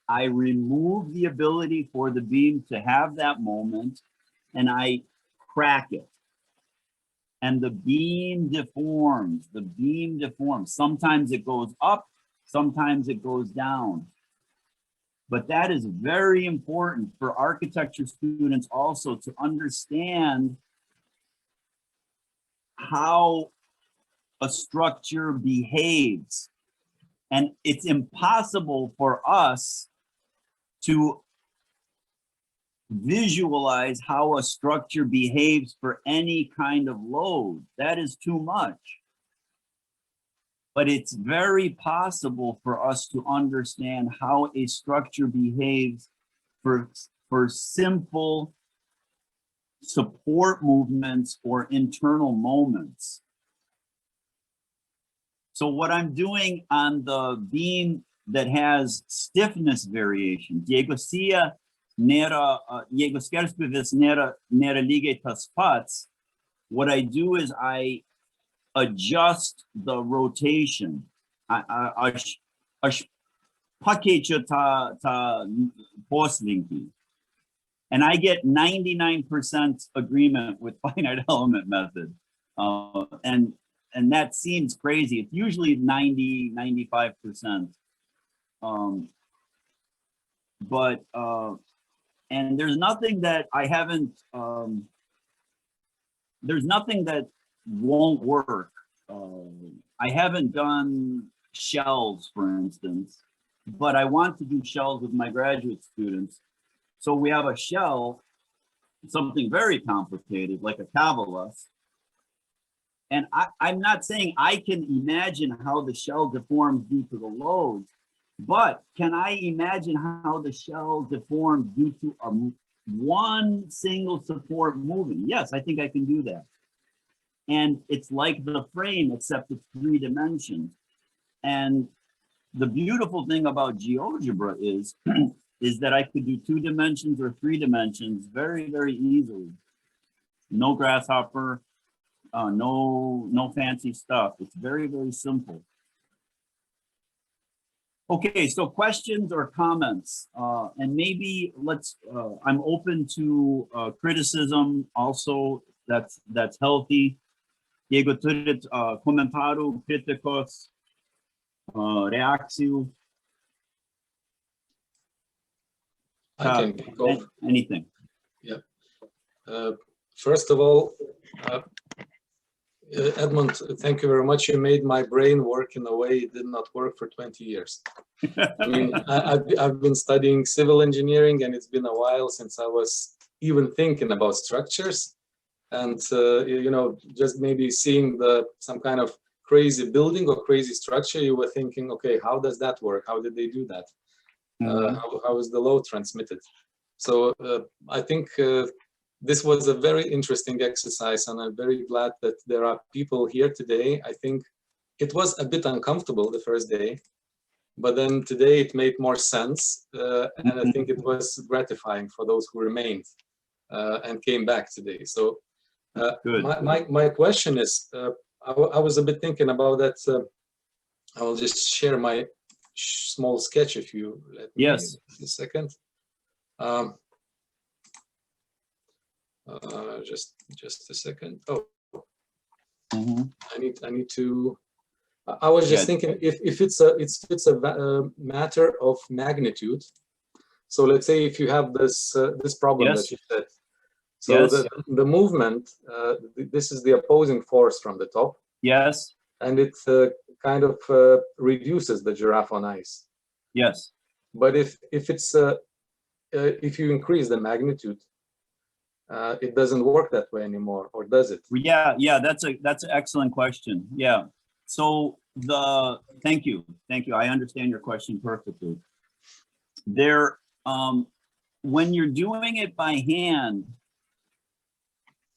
A: I remove the ability for the beam to have that moment and I crack it. And the beam deforms, Sometimes it goes up, sometimes it goes down. But that is very important for architecture students also to understand how a structure behaves. And it's impossible for us to visualize how a structure behaves for any kind of load. That is too much. But it's very possible for us to understand how a structure behaves for simple support movements or internal moments. So what I'm doing on the beam that has stiffness variation, jeigu skerspjūvis nėra lygiai tas pats, what I do is I adjust the rotation. Aš pakeičiu tą poslinkį. And I get 99% agreement with finite element method. And that seems crazy. It's usually 90–95%. And there's nothing that I haven't, there's nothing that won't work. I haven't done shells, for instance, but I want to do shells with my graduate students. So we have a shell, something very complicated, like a cavalus. And I'm not saying I can imagine how the shell deforms due to the loads, but can I imagine how the shell deforms due to one single support moving? Yes, I think I can do that. And it's like the frame, except it's 3 dimensions. And the beautiful thing about GeoGebra is, is that I could do 2 dimensions or 3 dimensions very, very easily. No grasshopper, no fancy stuff. It's very, very simple. Okay, so questions or comments, and maybe let's, I'm open to criticism also, that's healthy. Jeigu turit komentarų, kritikos, reakcijų.
D: I can kick off.
A: Anything.
D: Yeah. First of all, Edmond, thank you very much. You made my brain work in a way it did not work for 20 years. I mean, I've been studying civil engineering, and it's been a while since I was even thinking about structures. And, you know, just maybe seeing some kind of crazy building or crazy structure, you were thinking, okay, how does that work? How did they do that? How is the load transmitted? So I think this was a very interesting exercise, and I'm very glad that there are people here today. I think it was a bit uncomfortable the first day, but then today it made more sense, and I think it was gratifying for those who remained and came back today. So my question is, I was a bit thinking about that. I will just share my small sketch if you let me.
A: Yes.
D: A second. Just a second. Oh, I need to. I was just thinking if it's a matter of magnitude. So let's say if you have this problem that you said. So the movement, this is the opposing force from the top.
A: Yes.
D: And it kind of reduces the giraffe on ice.
A: Yes.
D: But if it's if you increase the magnitude, it doesn't work that way anymore, or does it?
A: Yeah, that's an excellent question. Yeah. So thank you. I understand your question perfectly. There, when you're doing it by hand,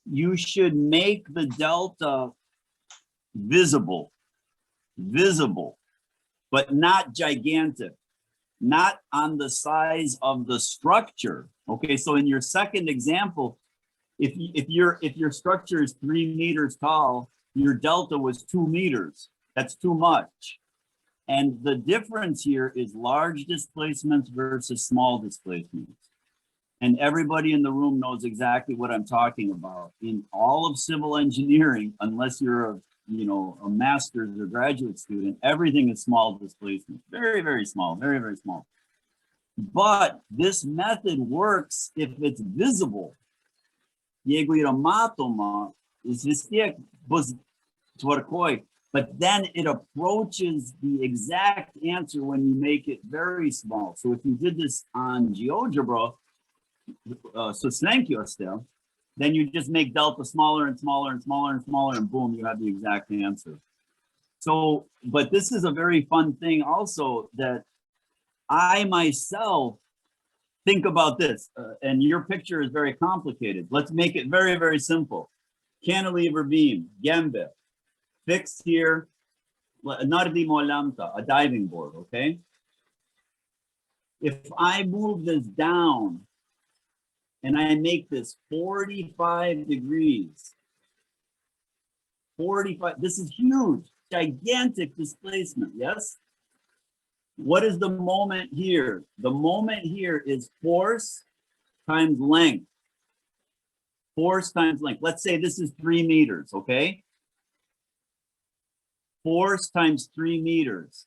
A: you should make the delta visible, but not gigantic, not on the size of the structure. Okay, so in your second example, if your structure is 3 meters tall, your delta was 2 meters. That's too much. And the difference here is large displacements versus small displacements. And everybody in the room knows exactly what I'm talking about. In all of civil engineering, unless you're a master's or graduate student, everything is small displacement. Very, very small, very, very small. But this method works if it's visible. Jeigu yra matoma, jis vis tiek bus tvarkoj, but then it approaches the exact answer when you make it very small. So if you did this on GeoGebra, then you just make delta smaller and smaller and smaller and smaller, and boom, you have the exact answer. So, but this is a very fun thing also, that I myself think about this, and your picture is very complicated. Let's make it very, very simple. Cantilever beam, gembe, fixed here, a diving board, okay? If I move this down and I make this 45 degrees, 45, this is huge, gigantic displacement, yes? What is the moment here? The moment here is force times length. Force times length. Let's say this is 3 meters, okay? Force times 3 meters.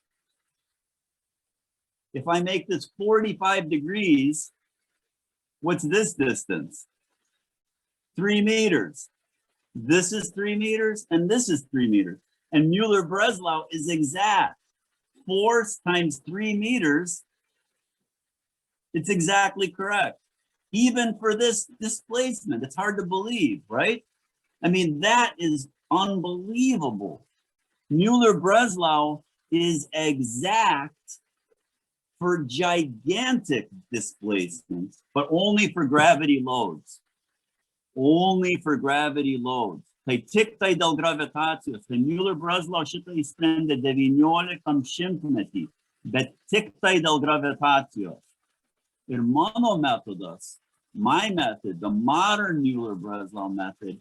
A: If I make this 45 degrees, what's this distance? 3 meters. This is 3 meters and this is 3 meters. And Mueller-Breslau is exact. Force times 3 meters, it's exactly correct. Even for this displacement, it's hard to believe, right? I mean, that is unbelievable. Mueller-Breslau is exact for gigantic displacements, but only for gravity loads. Only for gravity loads. Tai tiktai dėl gravitacijos. Tai Mueller-Breslau šitą įsprendė 19 šimtmetį, bet tiktai dėl gravitacijos. Ir mano metodas, my method, the modern Mueller-Breslau method,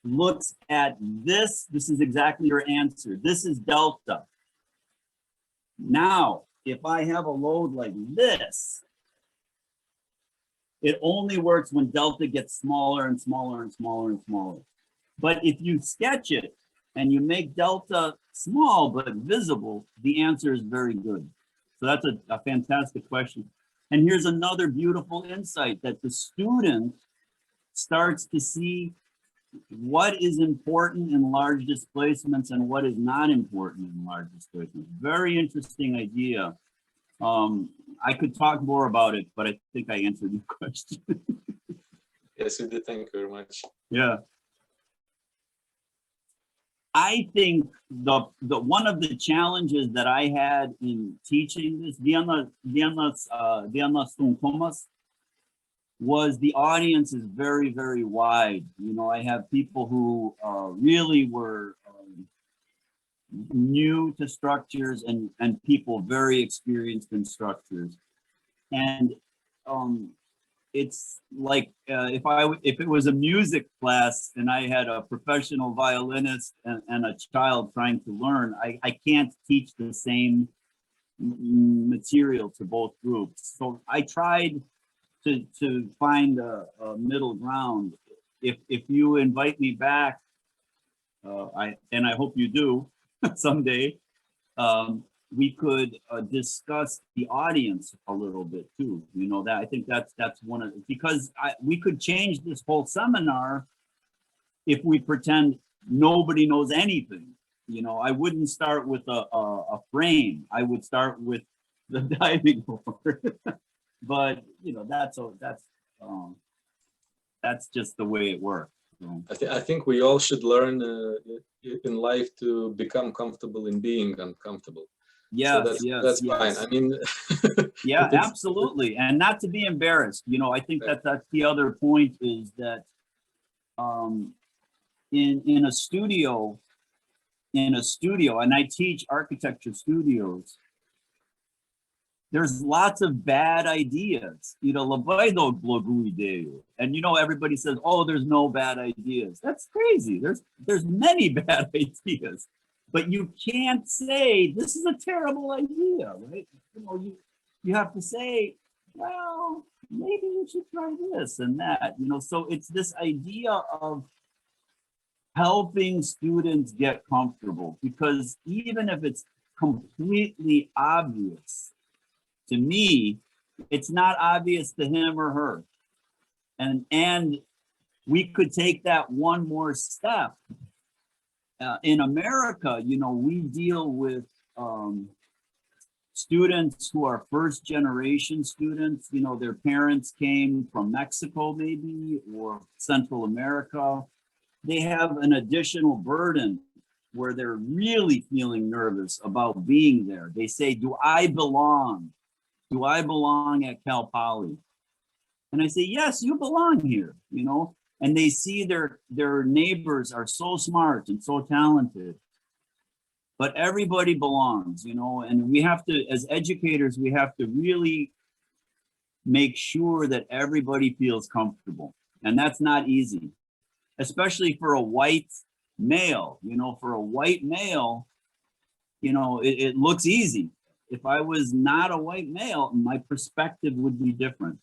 A: looks at this. This is exactly your answer. This is delta. Now, if I have a load like this, it only works when delta gets smaller and smaller and smaller and smaller. But if you sketch it and you make delta small but visible, the answer is very good. So that's a fantastic question. And here's another beautiful insight, that the student starts to see what is important in large displacements and what is not important in large displacements. Very interesting idea. I could talk more about it, but I think I answered your question.
D: Yes, you did. Thank you very much.
A: Yeah. I think the one of the challenges that I had in teaching this, vienas sunkumas, was the audience is very, very wide. You know, I have people who really were new to structures and people very experienced in structures. And it's like if it was a music class and I had a professional violinist and a child trying to learn, I can't teach the same material to both groups. So I tried to find a middle ground. If you invite me back, and I hope you do someday, we could discuss the audience a little bit too. You know, that I think that's one of, because we could change this whole seminar if we pretend nobody knows anything. You know, I wouldn't start with a frame. I would start with the diving board. but that's just the way it works. So.
D: I think we all should learn in life to become comfortable in being uncomfortable.
A: Yes,
D: so that's fine. I mean,
A: yeah, absolutely, and not to be embarrassed. I think that's the other point is that in a studio, and I teach architecture studios. There's lots of bad ideas. And everybody says, oh, there's no bad ideas. That's crazy. There's many bad ideas. But you can't say this is a terrible idea, right? You have to say, well, maybe you should try this and that. So it's this idea of helping students get comfortable, because even if it's completely obvious, to me, it's not obvious to him or her. And we could take that one more step. In America, we deal with students who are first generation students. Their parents came from Mexico maybe, or Central America. They have an additional burden where they're really feeling nervous about being there. They say, do I belong? Do I belong at Cal Poly? And I say, yes, you belong here, and they see their neighbors are so smart and so talented, but everybody belongs, and we have to, as educators, we have to really make sure that everybody feels comfortable. And that's not easy, especially for a white male. For a white male, it looks easy. If I was not a white male, my perspective would be different.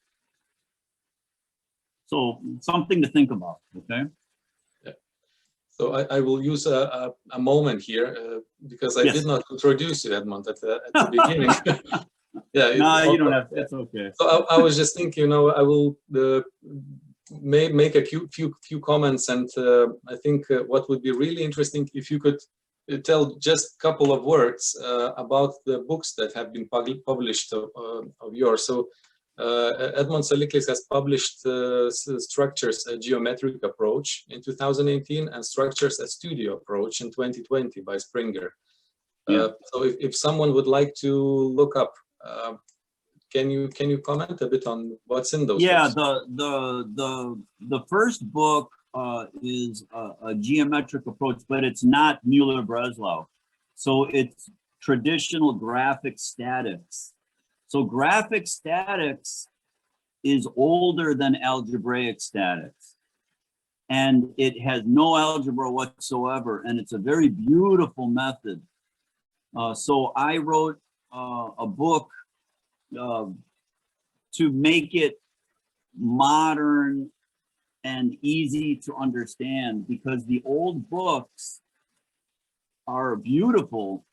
A: So something to think about, okay?
D: Yeah. So I will use a moment here because I did not introduce you, Edmond, at the beginning. Yeah.
A: No, you don't have to. It's okay.
D: So I was just thinking, I will make a few comments, and I think what would be really interesting if you could tell just a couple of words about the books that have been published of yours. So Edmond Saliklis has published Structures, a Geometric Approach in 2018 and Structures, a Studio Approach in 2020 by Springer. So if someone would like to look up, can you comment a bit on what's in those books?
A: The first book is a geometric approach, but it's not Mueller-Breslau. So it's traditional graphic statics. So graphic statics is older than algebraic statics. And it has no algebra whatsoever. And it's a very beautiful method. So I wrote a book to make it modern and easy to understand, because the old books are beautiful,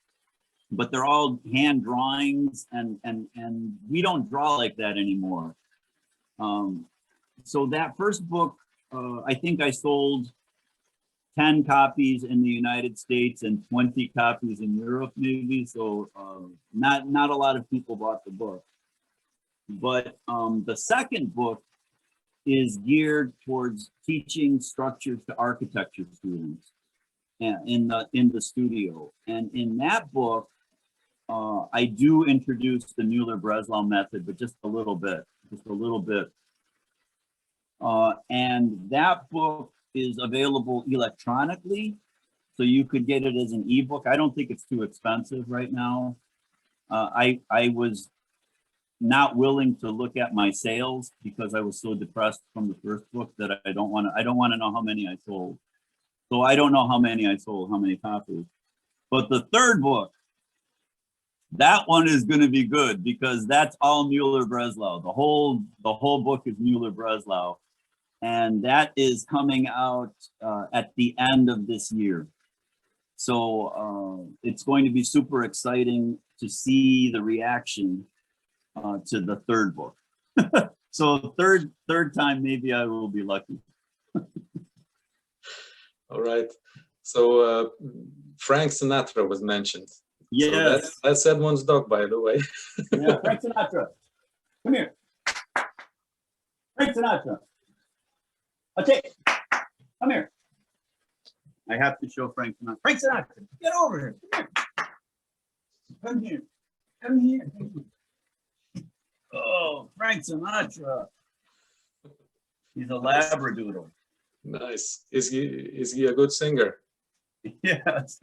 A: but they're all hand drawings, and we don't draw like that anymore. So that first book, I think I sold 10 copies in the United States and 20 copies in Europe, maybe. So not a lot of people bought the book. But the second book is geared towards teaching structures to architecture students in the studio. And in that book, I do introduce the Mueller-Breslau method, but just a little bit. And that book is available electronically, so you could get it as an ebook. I don't think it's too expensive right now. I was not willing to look at my sales because I was so depressed from the first book that I don't want to know how many I sold. So I don't know how many I sold, how many copies. But the third book, that one is going to be good because that's all Mueller-Breslau. The whole book is Mueller-Breslau, and that is coming out at the end of this year. So it's going to be super exciting to see the reaction to the third book. So third time, maybe I will be lucky.
D: All right. So Frank Sinatra was mentioned.
A: Yes.
D: So that's Edmond's dog, by the way.
A: Yeah, Frank Sinatra. Come here. Frank Sinatra. Okay, come here. I have to show Frank Sinatra. Frank Sinatra, get over here. Come here. Come here. Come here. Oh, Frank Sinatra. He's a labradoodle.
D: Nice. Is he a good singer?
A: Yes.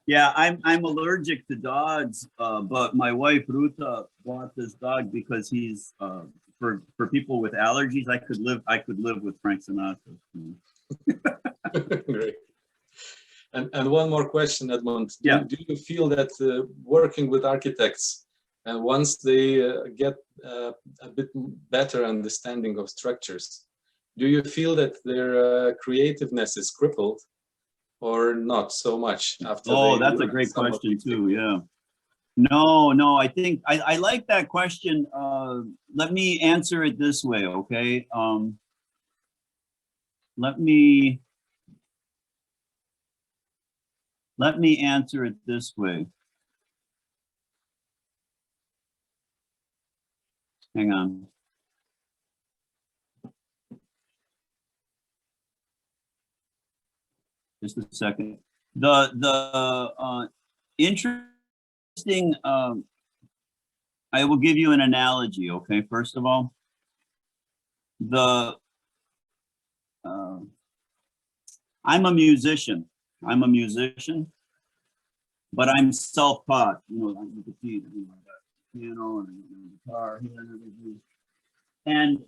A: Yeah, I'm allergic to dogs, but my wife Ruta bought this dog because he's for people with allergies. I could live with Frank Sinatra.
D: Great. And one more question, Edmond.
A: Yeah.
D: Do you feel that working with architects, and once they get a bit better understanding of structures, do you feel that their creativeness is crippled, or not so much after?
A: Oh, that's a great question too. Yeah. No, I think I like that question. Let me answer it this way, okay? Let me answer it this way. Hang on. Just a second. The interesting, I will give you an analogy, okay? First of all, I'm a musician. But I'm self-taught. You know, like you can see, you know, I got piano and a guitar here and everything. And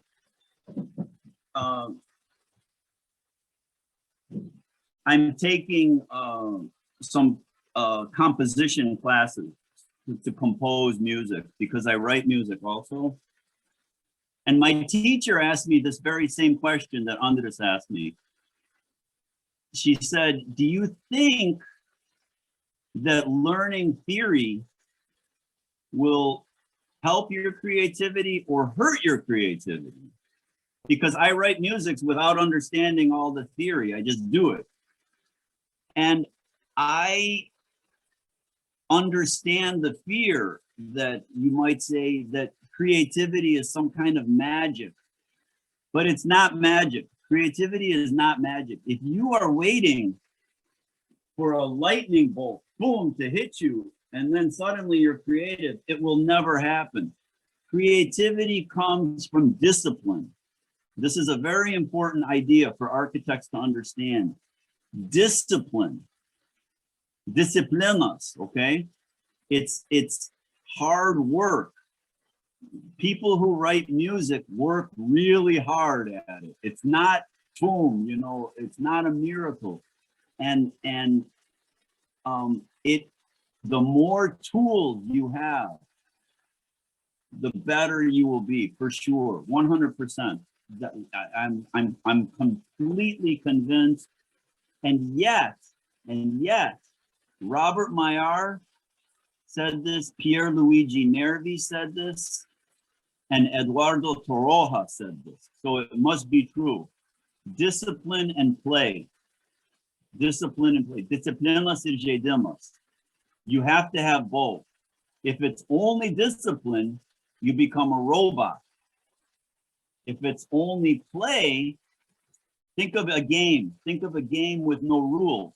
A: I'm taking some composition classes to compose music because I write music also. And my teacher asked me this very same question that Andres asked me. She said, do you think that learning theory will help your creativity or hurt your creativity? Because I write music without understanding all the theory, I just do it. And I understand the fear that you might say that creativity is some kind of magic, but it's not magic. Creativity is not magic. If you are waiting for a lightning bolt, boom, to hit you, and then suddenly you're creative, it will never happen. Creativity comes from discipline. This is a very important idea for architects to understand. Discipline, disciplinas, okay? It's hard work. People who write music work really hard at it. It's not boom, you know, it's not a miracle. And the more tools you have, the better you will be, for sure, 100%. I'm completely convinced. And yet, Robert Maillard said this, Pier Luigi Nervi said this, and Eduardo Torroja said this. So it must be true. Discipline and play. Discipline and play. Disciplinas y gedimas. You have to have both. If it's only discipline, you become a robot. If it's only play, think of a game. Think of a game with no rules.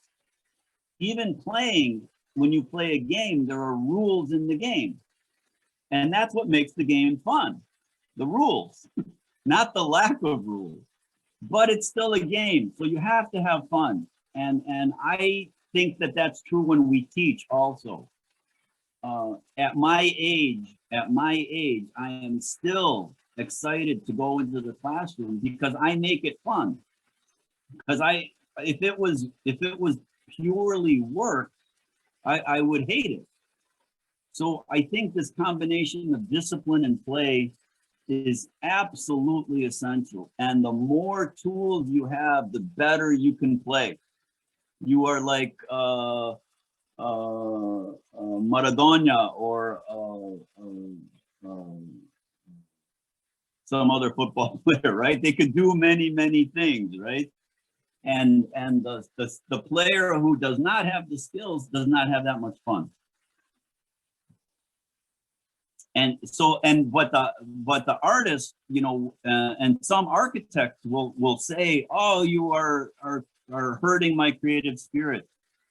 A: Even playing, when you play a game, there are rules in the game. And that's what makes the game fun. The rules, not the lack of rules. But it's still a game, so you have to have fun. And I think that that's true when we teach also. At my age, I am still excited to go into the classroom because I make it fun. Because if it was purely work, I would hate it. So I think this combination of discipline and play is absolutely essential. And the more tools you have, the better you can play. You are like Maradona or some other football player, right? They could do many, many things, right? And the player who does not have the skills does not have that much fun. And so, and what the artist, you know, and some architects will say, oh, you are hurting my creative spirit.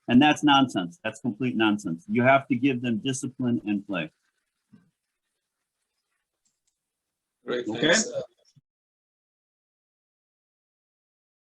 A: And that's nonsense. That's complete nonsense. You have to give them discipline and play.
D: Great,
A: Okay.
D: thanks.